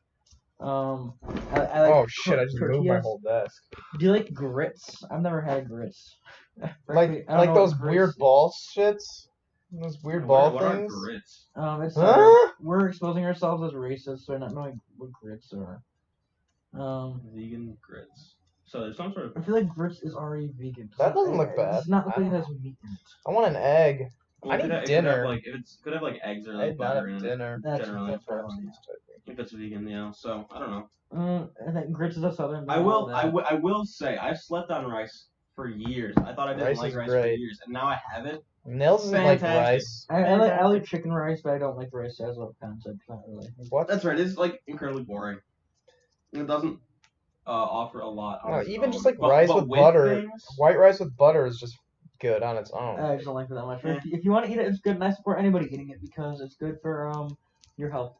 Speaker 3: I like
Speaker 2: Oh shit! I just moved my
Speaker 3: tortillas.
Speaker 2: whole desk.
Speaker 3: Do you like grits? I've never had grits.
Speaker 2: Like
Speaker 3: I don't know
Speaker 2: those
Speaker 3: what grits
Speaker 2: weird
Speaker 3: is.
Speaker 2: ball shits. Those weird ball
Speaker 1: What are
Speaker 2: things.
Speaker 1: grits?
Speaker 3: It's
Speaker 2: Huh?
Speaker 3: we're exposing ourselves as racist, so not knowing what grits are.
Speaker 1: Vegan grits. So there's some sort of.
Speaker 3: I feel like grits is already vegan.
Speaker 2: That doesn't look
Speaker 3: It
Speaker 2: bad.
Speaker 3: does not look like it has meat in it.
Speaker 2: I want an egg.
Speaker 1: Well,
Speaker 2: I
Speaker 1: it could
Speaker 2: need
Speaker 1: have- it
Speaker 2: dinner.
Speaker 1: could have like eggs or
Speaker 2: I
Speaker 1: like
Speaker 2: did not
Speaker 1: butter in
Speaker 2: have
Speaker 1: it.
Speaker 2: dinner.
Speaker 3: That's
Speaker 1: Generally.
Speaker 3: that's what I want.
Speaker 1: I think that's vegan, yeah. So I don't know.
Speaker 3: I think grits is a southern.
Speaker 1: I will say I've slept on rice for years. I thought I didn't
Speaker 2: Rice
Speaker 1: like
Speaker 2: is
Speaker 1: rice for
Speaker 2: great.
Speaker 1: years, and now I have it.
Speaker 2: Nils doesn't like
Speaker 1: Fantastic.
Speaker 2: rice.
Speaker 3: I like chicken rice, but I don't like rice as a concept. Not really.
Speaker 2: What?
Speaker 1: That's right. It's like incredibly boring. It doesn't offer a lot. On
Speaker 2: No,
Speaker 1: its
Speaker 2: even
Speaker 1: own.
Speaker 2: just like
Speaker 1: But-
Speaker 2: rice
Speaker 1: but
Speaker 2: with butter.
Speaker 1: things-
Speaker 2: White rice with butter is just good on its own.
Speaker 3: I just don't like it that much.
Speaker 1: Yeah.
Speaker 3: If you want to eat it, it's good, and I support anybody eating it because it's good for your health,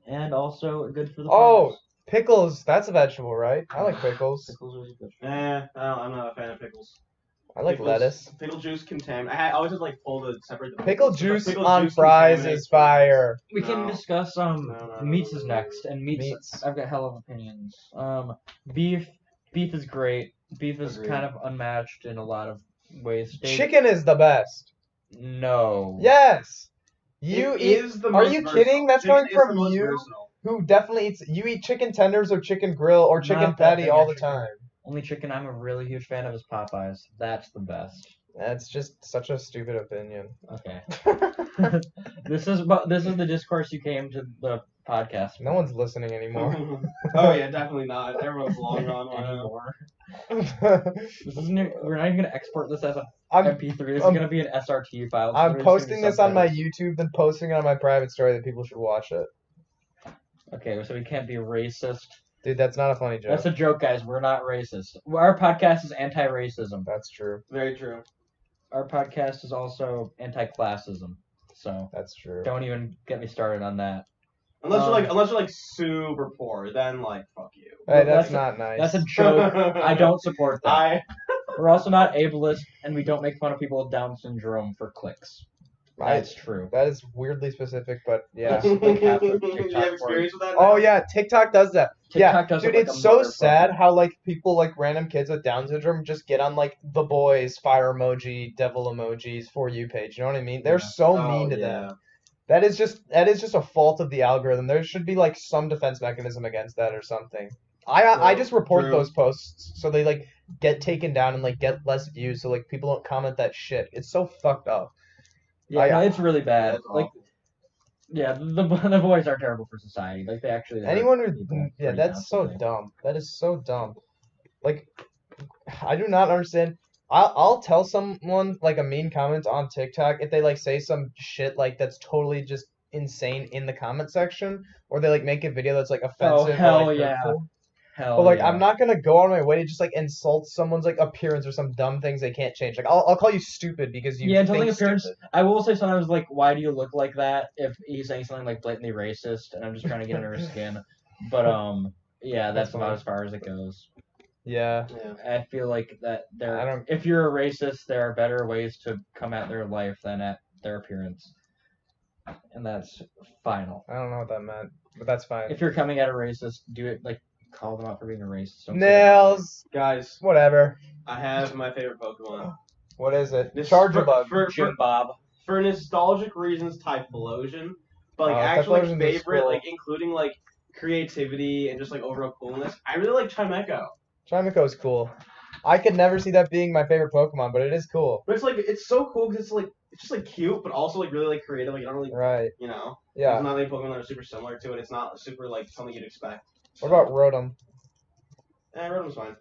Speaker 3: and also good for the.
Speaker 2: Oh,
Speaker 3: farmers.
Speaker 2: pickles. That's a vegetable, right? I like pickles.
Speaker 3: Pickles are good.
Speaker 1: I'm not a fan of pickles.
Speaker 2: I like
Speaker 1: Pickles-
Speaker 2: lettuce.
Speaker 1: Pickle juice I always just like pull to separate the
Speaker 2: Pickle
Speaker 1: pickles,
Speaker 2: juice
Speaker 1: but pickle
Speaker 2: on
Speaker 1: juice
Speaker 2: fries
Speaker 1: contaminates
Speaker 2: is fire.
Speaker 3: We can
Speaker 1: No.
Speaker 3: discuss
Speaker 1: no,
Speaker 3: meats
Speaker 1: no,
Speaker 3: is
Speaker 1: no.
Speaker 3: next, and meats.
Speaker 2: Meats.
Speaker 3: I've got hell of opinions. Beef is great. Beef is
Speaker 1: Agreed.
Speaker 3: kind of unmatched in a lot of ways. Steak-
Speaker 2: Chicken is the best.
Speaker 3: No.
Speaker 2: Yes. You
Speaker 1: It
Speaker 2: eat.
Speaker 1: is the
Speaker 2: Are
Speaker 1: most
Speaker 2: you
Speaker 1: versatile.
Speaker 2: kidding? That's
Speaker 1: Chicken
Speaker 2: coming
Speaker 1: is the
Speaker 2: from
Speaker 1: most
Speaker 2: you?
Speaker 1: versatile.
Speaker 2: Who definitely eats. You eat chicken tenders or chicken grill or chicken
Speaker 3: Not that
Speaker 2: patty
Speaker 3: big
Speaker 2: all
Speaker 3: of
Speaker 2: the
Speaker 3: chicken.
Speaker 2: time.
Speaker 3: Only chicken I'm a really huge fan of is Popeyes. That's the best.
Speaker 2: That's just such a stupid opinion.
Speaker 3: Okay. This is the discourse you came to the podcast
Speaker 2: No one's listening anymore.
Speaker 1: Oh yeah, definitely not. Everyone's long gone by now.
Speaker 3: anymore. This isn't. We're not even gonna export this as a
Speaker 2: I'm
Speaker 3: MP3. This is
Speaker 2: I'm-
Speaker 3: gonna be an SRT file. It's
Speaker 2: I'm
Speaker 3: literally just
Speaker 2: posting
Speaker 3: gonna be
Speaker 2: this on my
Speaker 3: subtitles.
Speaker 2: YouTube, then posting it on my private story that people should watch it.
Speaker 3: Okay, so we can't be racist.
Speaker 2: Dude, that's not a funny joke.
Speaker 3: That's a joke, guys. We're not racist. Our podcast is anti-racism.
Speaker 2: That's true.
Speaker 1: Very true.
Speaker 3: Our podcast is also anti-classism. So
Speaker 2: That's true.
Speaker 3: don't even get me started on that.
Speaker 1: Unless you're like super poor, then like fuck you.
Speaker 2: Hey, that's
Speaker 3: That's
Speaker 2: not nice.
Speaker 3: That's a joke. I don't support that.
Speaker 1: I
Speaker 3: We're also not ableist, and we don't make fun of people with Down syndrome for clicks. That's true.
Speaker 2: That is weirdly specific, but yeah.
Speaker 3: That's like half of
Speaker 1: you
Speaker 3: TikTok
Speaker 1: have experience with that?
Speaker 2: Oh yeah, TikTok does that.
Speaker 3: TikTok
Speaker 2: Yeah,
Speaker 3: does
Speaker 2: dude,
Speaker 3: it like
Speaker 2: it's
Speaker 3: a
Speaker 2: so
Speaker 3: motherfucker.
Speaker 2: sad how like people like random kids with Down syndrome just get on like the boys fire emoji, devil emojis for you page. You know what I mean? They're
Speaker 3: Yeah.
Speaker 2: so
Speaker 1: Oh,
Speaker 2: mean to
Speaker 1: yeah.
Speaker 2: them. That is just a fault of the algorithm. There should be like some defense mechanism against that or something. I just report
Speaker 1: True.
Speaker 2: those posts so they like get taken down and like get less views so like people don't comment that shit. It's so fucked up.
Speaker 3: Yeah, no, it's really bad.
Speaker 1: That's
Speaker 3: Like,
Speaker 1: awful.
Speaker 3: yeah, the boys are terrible for society. Like, they actually. hurt
Speaker 2: Anyone who
Speaker 3: people
Speaker 2: yeah,
Speaker 3: pretty
Speaker 2: that's so
Speaker 3: constantly.
Speaker 2: dumb. That is so dumb. Like, I do not understand. I'll tell someone like a mean comment on TikTok if they like say some shit like that's totally just insane in the comment section, or they like make a video that's like offensive. or,
Speaker 3: hell
Speaker 2: like,
Speaker 3: yeah.
Speaker 2: hurtful.
Speaker 3: Hell
Speaker 2: But like,
Speaker 3: yeah.
Speaker 2: I'm not gonna go on my way to just like insult someone's like appearance or some dumb things they can't change. Like, I'll call you stupid because you
Speaker 3: Yeah,
Speaker 2: think
Speaker 3: something appearance.
Speaker 2: stupid.
Speaker 3: I will say sometimes like, why do you look like that? If he's saying something like blatantly racist, and I'm just trying to get under his skin. But yeah,
Speaker 2: That's
Speaker 3: that's about
Speaker 2: funny.
Speaker 3: as far as it goes.
Speaker 2: Yeah.
Speaker 1: Yeah.
Speaker 3: I feel like that
Speaker 2: I don't-
Speaker 3: if you're a racist, there are better ways to come at their life than at their appearance, and that's final.
Speaker 2: I don't know what that meant, but that's fine.
Speaker 3: If you're coming at a racist, do it like call them out for being a racist. Don't say that.
Speaker 2: Nails.
Speaker 1: Guys,
Speaker 2: Whatever.
Speaker 1: I have my favorite Pokemon.
Speaker 2: What is it?
Speaker 1: This
Speaker 2: Charger
Speaker 1: for-
Speaker 2: bug.
Speaker 1: for-
Speaker 3: Jim Bob.
Speaker 1: For nostalgic reasons, Typhlosion. But like
Speaker 2: Oh,
Speaker 1: actually
Speaker 2: Typhlosion
Speaker 1: like,
Speaker 2: is
Speaker 1: favorite,
Speaker 2: cool.
Speaker 1: like including like creativity and just like overall coolness. I really like Chimecho.
Speaker 2: Chimecho is cool. I could never see that being my favorite Pokemon, but it is cool.
Speaker 1: But it's so cool because it's just like cute, but also like really like creative. Like you don't really
Speaker 2: Right.
Speaker 1: you know.
Speaker 2: Yeah.
Speaker 1: There's not any Pokemon that are super similar to it. It's not super like something you'd expect.
Speaker 2: What about Rotom?
Speaker 1: Rotom's fine.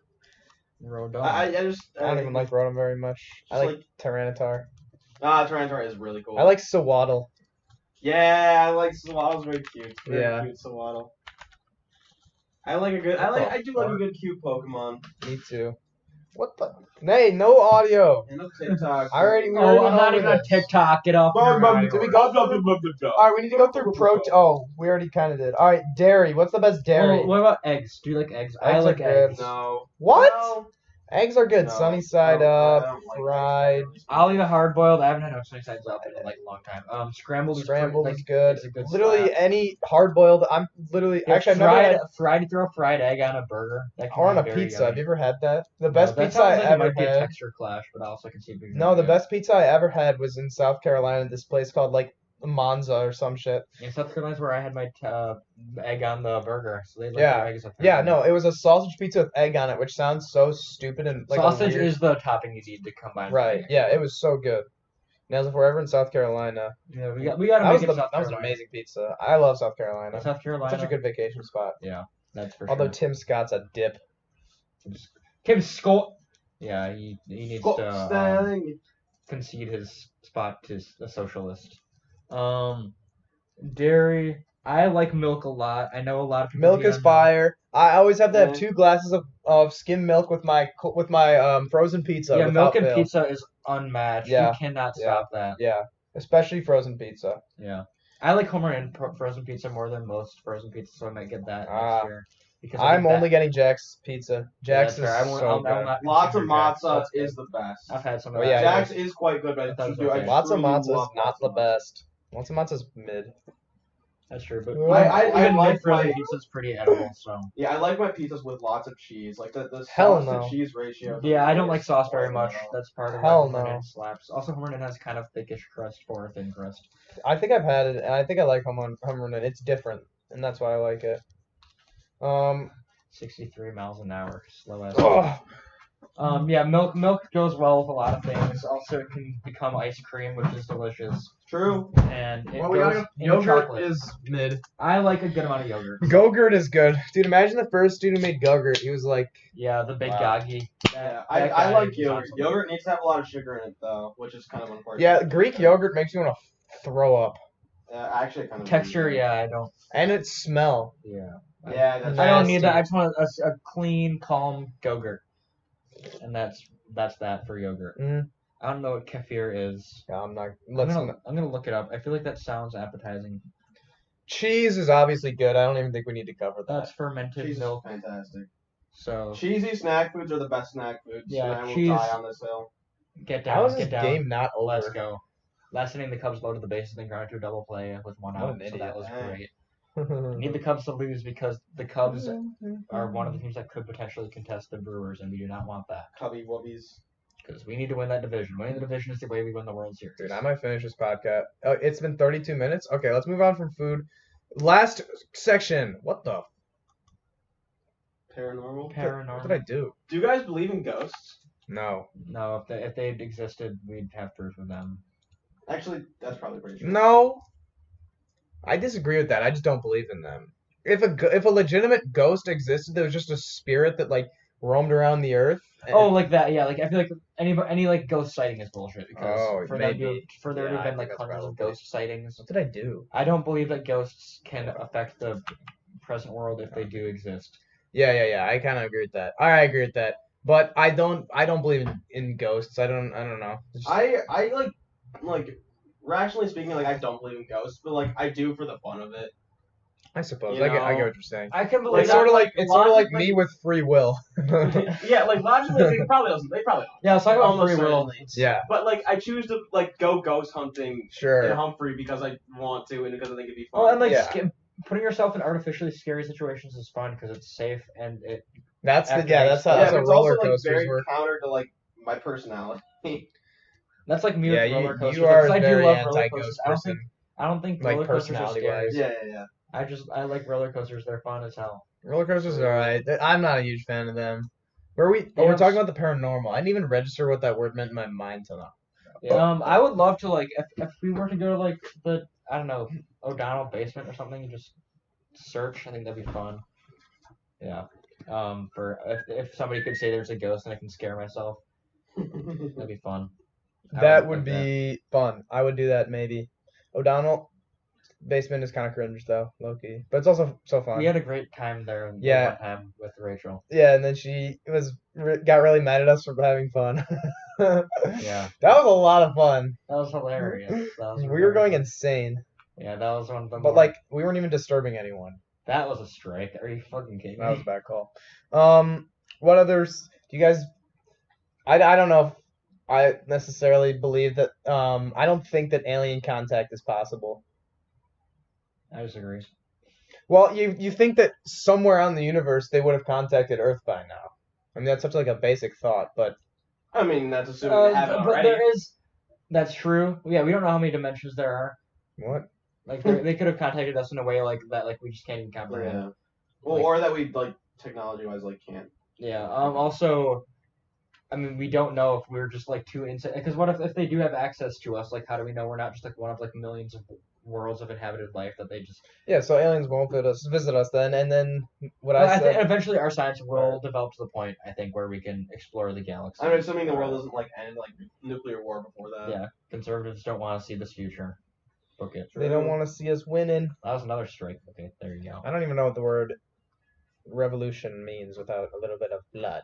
Speaker 3: Rodon.
Speaker 1: I just
Speaker 2: I don't even like Rotom very much. I
Speaker 1: Just
Speaker 2: like Tyranitar.
Speaker 1: Tyranitar is really cool.
Speaker 2: I like Sawaddle.
Speaker 1: Yeah, I like Sawaddle's very cute. Very
Speaker 2: Yeah.
Speaker 1: cute Sawaddle. I like a good. I do like a good cute Pokemon.
Speaker 2: Me too. What the? Nay, no audio.
Speaker 1: And TikTok.
Speaker 2: I already. We
Speaker 3: Oh,
Speaker 2: already
Speaker 3: I'm
Speaker 2: went
Speaker 3: not
Speaker 2: over
Speaker 3: even on
Speaker 2: this.
Speaker 3: TikTok. Get off. your
Speaker 1: Did
Speaker 2: we
Speaker 3: radio.
Speaker 2: go through? All right, we need to go through Oh, we already kind of did. All right, dairy. What's the best dairy?
Speaker 3: Oh, what about eggs? Do you like eggs? I
Speaker 2: Eggs are
Speaker 3: like
Speaker 2: good.
Speaker 3: eggs.
Speaker 1: No.
Speaker 2: What?
Speaker 1: No.
Speaker 2: Eggs are good.
Speaker 1: No,
Speaker 2: Sunny side
Speaker 1: I
Speaker 2: up,
Speaker 1: don't like
Speaker 2: fried.
Speaker 1: eggs,
Speaker 3: I'll eat a hard boiled. I haven't had no sunny sides up in like a long time. Scrambled is
Speaker 2: Scrambled
Speaker 3: pretty,
Speaker 2: is good.
Speaker 3: It's a good
Speaker 2: Literally
Speaker 3: slap.
Speaker 2: any hard boiled. I'm literally
Speaker 3: Yeah,
Speaker 2: actually I've never had
Speaker 3: fried. You throw a fried egg on a burger. That can
Speaker 2: or on
Speaker 3: be
Speaker 2: a
Speaker 3: very
Speaker 2: pizza.
Speaker 3: yummy.
Speaker 2: Have you ever had that? The
Speaker 3: No,
Speaker 2: best
Speaker 3: that
Speaker 2: pizza
Speaker 3: sounds
Speaker 2: I
Speaker 3: like it
Speaker 2: ever
Speaker 3: might be a
Speaker 2: had.
Speaker 3: texture clash, but I also can see it being
Speaker 2: No, the
Speaker 3: very good.
Speaker 2: best pizza I ever had was in South Carolina. This place called like Monza or some shit.
Speaker 3: Yeah, South Carolina's where I had my egg on the burger. So they like
Speaker 2: Yeah.
Speaker 3: their eggs up there.
Speaker 2: Yeah, no, it was a sausage pizza with egg on it, which sounds so stupid and like
Speaker 3: Sausage
Speaker 2: a weird...
Speaker 3: is the topping you need to combine.
Speaker 2: Right. Yeah, it was so good. Now, if we're ever in South Carolina,
Speaker 3: Yeah, we gotta make it South
Speaker 2: that was an
Speaker 3: Carolina.
Speaker 2: amazing pizza. I love South Carolina.
Speaker 3: South Carolina.
Speaker 2: Such a good vacation spot.
Speaker 3: Yeah, that's for
Speaker 2: Although
Speaker 3: sure.
Speaker 2: Tim Scott's a dip.
Speaker 3: Tim Scott. Yeah, he needs
Speaker 1: Scott
Speaker 3: to
Speaker 1: Stanley.
Speaker 3: concede his spot to a socialist. Dairy. I like milk a lot. I know a lot of people.
Speaker 2: Milk is fire. I always have to have 2 glasses of skim milk with my frozen pizza.
Speaker 3: Yeah, milk and
Speaker 2: fail.
Speaker 3: pizza is unmatched.
Speaker 2: Yeah,
Speaker 3: You cannot stop that.
Speaker 2: Yeah, especially frozen pizza.
Speaker 3: Yeah, I like Homer and frozen pizza more than most frozen pizza, so I might get that next year. Because
Speaker 2: I'm only getting Jack's pizza. Jack's is so good.
Speaker 1: Lots of matzah is the best.
Speaker 3: I've had some of
Speaker 2: Oh,
Speaker 3: that.
Speaker 2: yeah,
Speaker 1: Jack's is quite good, but
Speaker 2: lots of matzah is not the best. Lots of matzah is mid.
Speaker 3: That's true, but
Speaker 1: I
Speaker 3: even
Speaker 1: like
Speaker 3: frozen
Speaker 1: my
Speaker 3: pizza's pretty edible. So
Speaker 1: yeah, I like my pizzas with lots of cheese, like the
Speaker 2: Hell
Speaker 1: sauce
Speaker 2: no.
Speaker 1: to cheese ratio.
Speaker 3: yeah, I don't like sauce very much. That's part of
Speaker 2: Hell
Speaker 3: why
Speaker 2: no.
Speaker 3: Homerton slaps. Also, Homerton has kind of thickish crust for a thin crust.
Speaker 2: I think I've had it, and I think I like Hummerman. It's different, and that's why I like it.
Speaker 3: 63 miles an hour, slow as.
Speaker 2: Ugh.
Speaker 3: Yeah, milk goes well with a lot of things. Also, it can become ice cream, which is delicious.
Speaker 1: True.
Speaker 3: And it goes in
Speaker 2: yogurt
Speaker 3: chocolate.
Speaker 2: is mid.
Speaker 3: I like a good amount of yogurt.
Speaker 2: Go-gurt is good, dude. Imagine the first dude who made Go-gurt. He was like,
Speaker 3: Yeah, the big
Speaker 2: Wow.
Speaker 3: goggy.
Speaker 1: Yeah,
Speaker 3: That
Speaker 1: I
Speaker 3: guy
Speaker 1: like
Speaker 3: is
Speaker 1: yogurt.
Speaker 3: awesome.
Speaker 1: Yogurt needs to have a lot of sugar in it though, which is kind of unfortunate.
Speaker 2: yeah, Greek yogurt makes you want to throw up,
Speaker 1: Actually, kind of
Speaker 3: Texture, yeah, I don't.
Speaker 2: and it smell.
Speaker 3: Yeah.
Speaker 1: Yeah, that's
Speaker 3: I don't need
Speaker 2: Nasty.
Speaker 3: that. I just want a clean, calm Go-gurt. And that's that for yogurt.
Speaker 2: Mm.
Speaker 3: I don't know what kefir is.
Speaker 2: Yeah, I'm not.
Speaker 3: I'm gonna look it up. I feel like that sounds appetizing.
Speaker 2: Cheese is obviously good. I don't even think we need to cover that.
Speaker 3: That's fermented
Speaker 1: cheese is
Speaker 3: milk.
Speaker 1: fantastic.
Speaker 3: So
Speaker 1: Cheesy snack foods are the best snack foods.
Speaker 3: Yeah,
Speaker 1: and I will
Speaker 3: cheese-
Speaker 1: die on this hill.
Speaker 3: get
Speaker 2: How
Speaker 3: down,
Speaker 2: is this
Speaker 3: get down.
Speaker 2: game not over?
Speaker 3: Let's go. Last inning, the Cubs loaded the bases and grounded to a double play with 1
Speaker 2: What
Speaker 3: out.
Speaker 2: an
Speaker 3: So
Speaker 2: idiot.
Speaker 3: that was
Speaker 1: Dang.
Speaker 3: great. I need the Cubs to lose because the Cubs are one of the teams that could potentially contest the Brewers, and we do not want that.
Speaker 1: Cubby wubbies.
Speaker 3: Because we need to win that division. Winning the division is the way we win the World Series.
Speaker 2: Dude, I might finish this podcast. Oh, it's been 32 minutes. Okay, let's move on from food. Last section. What the?
Speaker 1: Paranormal.
Speaker 2: What did I do?
Speaker 1: Do you guys believe in ghosts?
Speaker 2: No.
Speaker 3: No, if they existed, we'd have proof of them.
Speaker 1: Actually, that's probably pretty true.
Speaker 2: No. I disagree with that. I just don't believe in them. If a legitimate ghost existed, that was just a spirit that like roamed around the earth.
Speaker 3: Oh, like that, yeah. Like I feel like any like ghost sighting is bullshit because
Speaker 2: Oh,
Speaker 3: for
Speaker 2: maybe.
Speaker 3: there to
Speaker 2: Yeah,
Speaker 3: have
Speaker 2: I
Speaker 3: been like
Speaker 2: think that's
Speaker 3: hundreds of
Speaker 2: probably-
Speaker 3: ghost sightings.
Speaker 2: What did I do?
Speaker 3: I don't believe that ghosts can affect the present world if they do exist.
Speaker 2: Yeah. I kind of agree with that. I agree with that. But I don't believe in ghosts. I don't know. It's just-
Speaker 1: I like rationally speaking, like I don't believe in ghosts, but like I do for the fun of it.
Speaker 2: I suppose.
Speaker 1: You
Speaker 2: I get what
Speaker 1: know,
Speaker 2: you're saying.
Speaker 3: I can believe
Speaker 2: It's
Speaker 3: that.
Speaker 2: sort of like
Speaker 1: logically-
Speaker 2: me with free will.
Speaker 1: Yeah, like logically, they probably don't.
Speaker 3: Yeah, let's talk about
Speaker 1: Almost
Speaker 3: free will.
Speaker 1: certainly.
Speaker 2: Yeah,
Speaker 1: But like I choose to like go ghost hunting in
Speaker 2: sure.
Speaker 1: Humphrey because I want to and because I think it'd be fun.
Speaker 3: Well, and like
Speaker 2: Yeah.
Speaker 3: putting yourself in artificially scary situations is fun because it's safe and it.
Speaker 2: That's
Speaker 3: After
Speaker 2: that's how
Speaker 1: yeah,
Speaker 2: that's
Speaker 1: but
Speaker 2: how
Speaker 1: it's
Speaker 2: roller
Speaker 1: also like
Speaker 2: coasters
Speaker 1: very
Speaker 2: work.
Speaker 1: counter to like my personality.
Speaker 3: That's like me
Speaker 2: Yeah,
Speaker 3: with roller coasters.
Speaker 2: you are
Speaker 3: because
Speaker 2: a
Speaker 3: I do
Speaker 2: very
Speaker 3: love roller
Speaker 2: anti-ghost
Speaker 3: coasters.
Speaker 2: person.
Speaker 3: I don't think
Speaker 2: Like,
Speaker 3: roller coasters are
Speaker 2: personality-wise.
Speaker 3: scary.
Speaker 1: Yeah.
Speaker 3: I like roller coasters. They're fun as hell.
Speaker 2: Roller coasters are alright. I'm not a huge fan of them. We're
Speaker 3: have
Speaker 2: talking about the paranormal. I didn't even register what that word meant in my mind till now.
Speaker 3: I would love to like if we were to go to like the I don't know O'Donnell basement or something and just search. I think that'd be fun. Yeah. For if somebody could say there's a ghost and I can scare myself, that'd be fun.
Speaker 2: That would be fun. I would do that maybe. O'Donnell basement is kind of cringe though, low key, but it's also so fun.
Speaker 3: We had a great time there.
Speaker 2: Yeah.
Speaker 3: One time with Rachel.
Speaker 2: Yeah, and then she got really mad at us for having fun.
Speaker 3: Yeah.
Speaker 2: That was a lot of fun.
Speaker 3: That was hilarious.
Speaker 2: We were going insane,
Speaker 3: Yeah, that was one of them.
Speaker 2: but like we weren't even disturbing anyone.
Speaker 3: that was a strike. Are you fucking kidding
Speaker 2: That was
Speaker 3: me?
Speaker 2: a bad call. What others? Do you guys I don't know if I necessarily believe that. I don't think that alien contact is possible.
Speaker 3: I disagree.
Speaker 2: Well, you think that somewhere on the universe they would have contacted Earth by now. I mean, that's such like a basic thought, but
Speaker 1: I mean, that's assuming they haven't
Speaker 3: but
Speaker 1: already.
Speaker 3: there is. That's true. Yeah, we don't know how many dimensions there are.
Speaker 2: what?
Speaker 3: Like they could have contacted us in a way like that, like we just can't even comprehend.
Speaker 1: Yeah. Well,
Speaker 3: Like-
Speaker 1: or that we like technology-wise like can't.
Speaker 3: Yeah. Also, I mean, we don't know if we're just like too insane. Because what if they do have access to us? Like, how do we know we're not just like one of like millions of worlds of inhabited life that they just?
Speaker 2: Yeah, so aliens won't visit us then, and then what
Speaker 3: Well,
Speaker 2: I
Speaker 3: I think
Speaker 2: said.
Speaker 3: eventually our science will develop to the point I think where we can explore the galaxy.
Speaker 1: I'm assuming the world doesn't like end like nuclear war before that.
Speaker 3: Yeah, conservatives don't want to see this future. Book it.
Speaker 2: They don't want to see us winning.
Speaker 3: That was another strike. Okay, there you go.
Speaker 2: I don't even know what the word revolution means without a little bit of blood.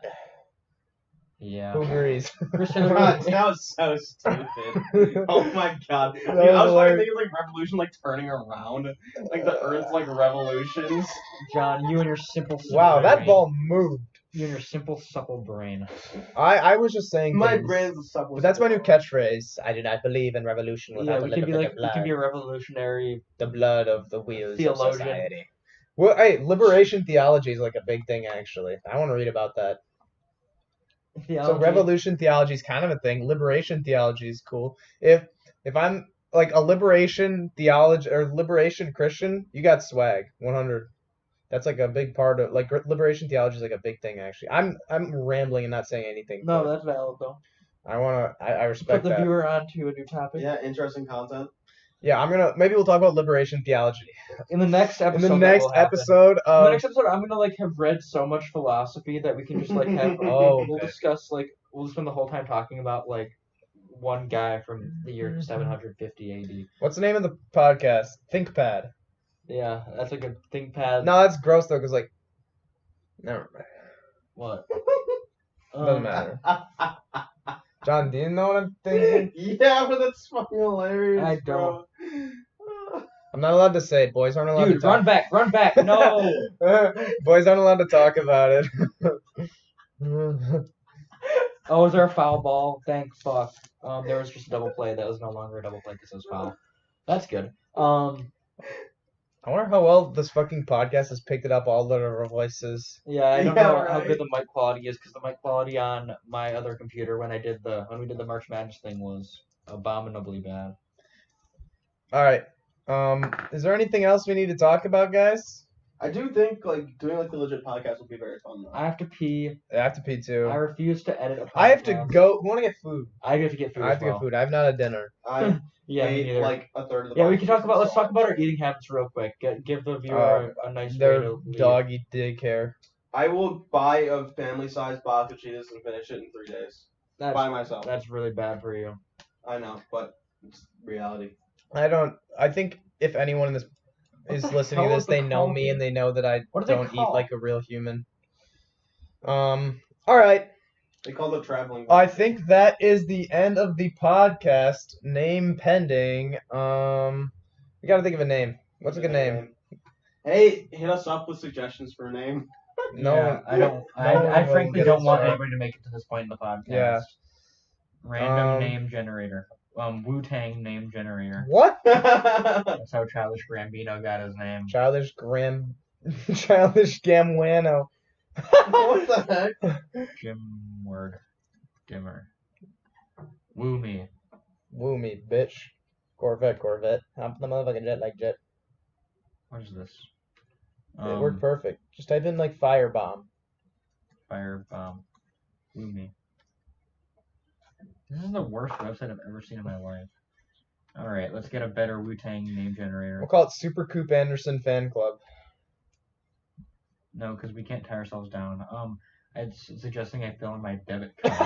Speaker 3: Yeah.
Speaker 2: Who agrees?
Speaker 1: God, that was so stupid. Oh my god. Dude,
Speaker 2: That
Speaker 1: I
Speaker 2: was
Speaker 1: was
Speaker 2: hilarious.
Speaker 1: thinking like revolution like turning around. Like the earth's like revolutions.
Speaker 3: John, you and your simple.
Speaker 2: Wow,
Speaker 3: supple
Speaker 2: that
Speaker 3: brain.
Speaker 2: ball moved.
Speaker 3: You and your simple, supple brain.
Speaker 2: I was just saying
Speaker 1: My
Speaker 2: things,
Speaker 1: brain's a supple.
Speaker 2: but that's my new catchphrase. I do not believe in revolution
Speaker 3: Yeah,
Speaker 2: without a
Speaker 3: we
Speaker 2: little
Speaker 3: can be
Speaker 2: bit
Speaker 3: like
Speaker 2: of blood.
Speaker 3: we can be a revolutionary.
Speaker 2: The blood of the wheels
Speaker 3: Theologian.
Speaker 2: of society. Well, hey, liberation theology is like a big thing actually. I want to read about that.
Speaker 3: Theology.
Speaker 2: So revolution theology is kind of a thing. Liberation theology is cool. If I'm like a liberation theology or liberation Christian, you got swag. 100. That's like a big part of like liberation theology is like a big thing actually. I'm rambling and not saying anything.
Speaker 3: No,
Speaker 2: but
Speaker 3: that's valid though.
Speaker 2: I respect
Speaker 3: Put the
Speaker 2: that.
Speaker 3: viewer on to a new topic.
Speaker 1: Yeah, interesting content.
Speaker 2: Yeah, maybe we'll talk about liberation theology
Speaker 3: In the next episode.
Speaker 2: in the
Speaker 3: that
Speaker 2: next
Speaker 3: will happen.
Speaker 2: episode.
Speaker 3: In the next episode, I'm gonna like have read so much philosophy that we can just like have.
Speaker 2: Oh,
Speaker 3: We'll
Speaker 2: okay.
Speaker 3: discuss like we'll spend the whole time talking about like one guy from the year 750 AD.
Speaker 2: What's the name of the podcast? ThinkPad.
Speaker 3: Yeah, that's like a ThinkPad.
Speaker 2: No, that's gross though, cause like, never mind.
Speaker 3: What?
Speaker 2: Doesn't matter. John, do you know what I'm thinking?
Speaker 1: Yeah, but that's fucking hilarious.
Speaker 3: I
Speaker 1: bro.
Speaker 2: I'm not allowed to say it. Boys aren't allowed
Speaker 3: Dude,
Speaker 2: to talk.
Speaker 3: run back! No.
Speaker 2: Boys aren't allowed to talk about it.
Speaker 3: Oh, is there a foul ball? Thank fuck. There was just a double play. That was no longer a double play because it was foul. That's good.
Speaker 2: I wonder how well this fucking podcast has picked it up, all of our voices.
Speaker 3: Yeah, I don't
Speaker 1: Yeah,
Speaker 3: know how
Speaker 1: right.
Speaker 3: good the mic quality is because the mic quality on my other computer when we did the March Madness thing was abominably bad.
Speaker 2: All right. Is there anything else we need to talk about, guys?
Speaker 1: I do think like doing like the legit podcast would be very fun though.
Speaker 3: I have to pee.
Speaker 2: I have to pee too.
Speaker 3: I refuse to edit a podcast.
Speaker 2: I have to go. I want to get food.
Speaker 3: I have to get food.
Speaker 2: I have to get food. I have not had dinner.
Speaker 1: I
Speaker 3: Yeah, me
Speaker 1: ate
Speaker 3: neither.
Speaker 1: like a third of the.
Speaker 3: Yeah, we can talk
Speaker 1: podcast
Speaker 3: about. Let's
Speaker 1: so
Speaker 3: talk about our
Speaker 1: much.
Speaker 3: eating habits real quick. Give the viewer a nice way
Speaker 2: Their
Speaker 3: to leave.
Speaker 2: doggy daycare.
Speaker 1: I will buy a family-sized box of Cheetos and finish it in 3 days by
Speaker 3: That's,
Speaker 1: myself.
Speaker 3: that's really bad for you.
Speaker 1: I know, but it's reality.
Speaker 2: I think if anyone in this is listening to
Speaker 3: hell
Speaker 2: this,
Speaker 3: is the
Speaker 2: they know
Speaker 3: call
Speaker 2: me
Speaker 3: here?
Speaker 2: and they know that I
Speaker 3: What do they
Speaker 2: don't eat
Speaker 3: call?
Speaker 2: like a real human. All right.
Speaker 1: They call it traveling.
Speaker 2: I think that is the end of the podcast. Name pending. We gotta think of a name. What's a good name?
Speaker 1: Hey, hit us up with suggestions for a name.
Speaker 2: No,
Speaker 3: Yeah, I don't.
Speaker 2: no one
Speaker 3: I
Speaker 2: will
Speaker 3: frankly
Speaker 2: get
Speaker 3: don't
Speaker 2: us
Speaker 3: want
Speaker 2: up.
Speaker 3: anybody to make it to this point in the podcast.
Speaker 2: Yeah.
Speaker 3: Random name generator. Wu-Tang name generator.
Speaker 2: What?
Speaker 3: That's how Childish Gambino got his name.
Speaker 2: Childish Gamwano.
Speaker 1: What the heck?
Speaker 3: Jim word. Dimmer. Woo me.
Speaker 2: Woo me, bitch. Corvette. I'm the motherfucking jet like jet.
Speaker 3: What is this?
Speaker 2: It worked perfect. Just type in like firebomb.
Speaker 3: Firebomb. Woo me. This is the worst website I've ever seen in my life. Alright, let's get a better Wu-Tang name generator.
Speaker 2: We'll call it Super Coop Anderson Fan Club.
Speaker 3: No, because we can't tie ourselves down. I'm suggesting I fill in my debit card.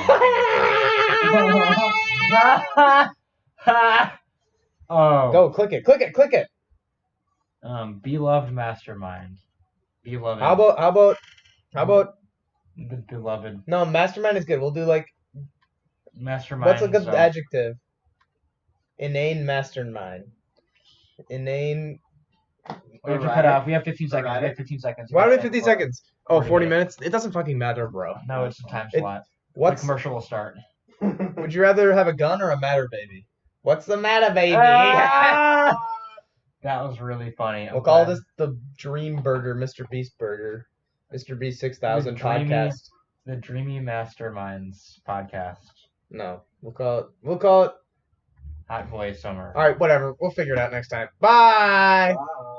Speaker 3: Oh.
Speaker 2: Go, click it.
Speaker 3: Beloved Mastermind. Beloved.
Speaker 2: How about
Speaker 3: The beloved
Speaker 2: no, Mastermind is good. We'll do like
Speaker 3: Mastermind.
Speaker 2: what's a good adjective? Inane Mastermind. Inane.
Speaker 3: We have to cut off. We have 15 seconds. We have 15 seconds.
Speaker 2: Why do we have 50 seconds? Oh,
Speaker 3: 40
Speaker 2: 40 minutes? It doesn't fucking matter, bro.
Speaker 3: No, it's a time
Speaker 2: It-
Speaker 3: slot. The commercial will start.
Speaker 2: Would you rather have a gun or a matter baby? What's the matter, baby?
Speaker 3: That was really funny.
Speaker 2: We'll call this the Dream Burger, Mr. Beast Burger, Mr. Beast 6000 podcast.
Speaker 3: The Dreamy Masterminds podcast.
Speaker 2: No, we'll call it
Speaker 3: Hot Boy Summer.
Speaker 2: All right, whatever. We'll figure it out next time. Bye.
Speaker 1: Bye.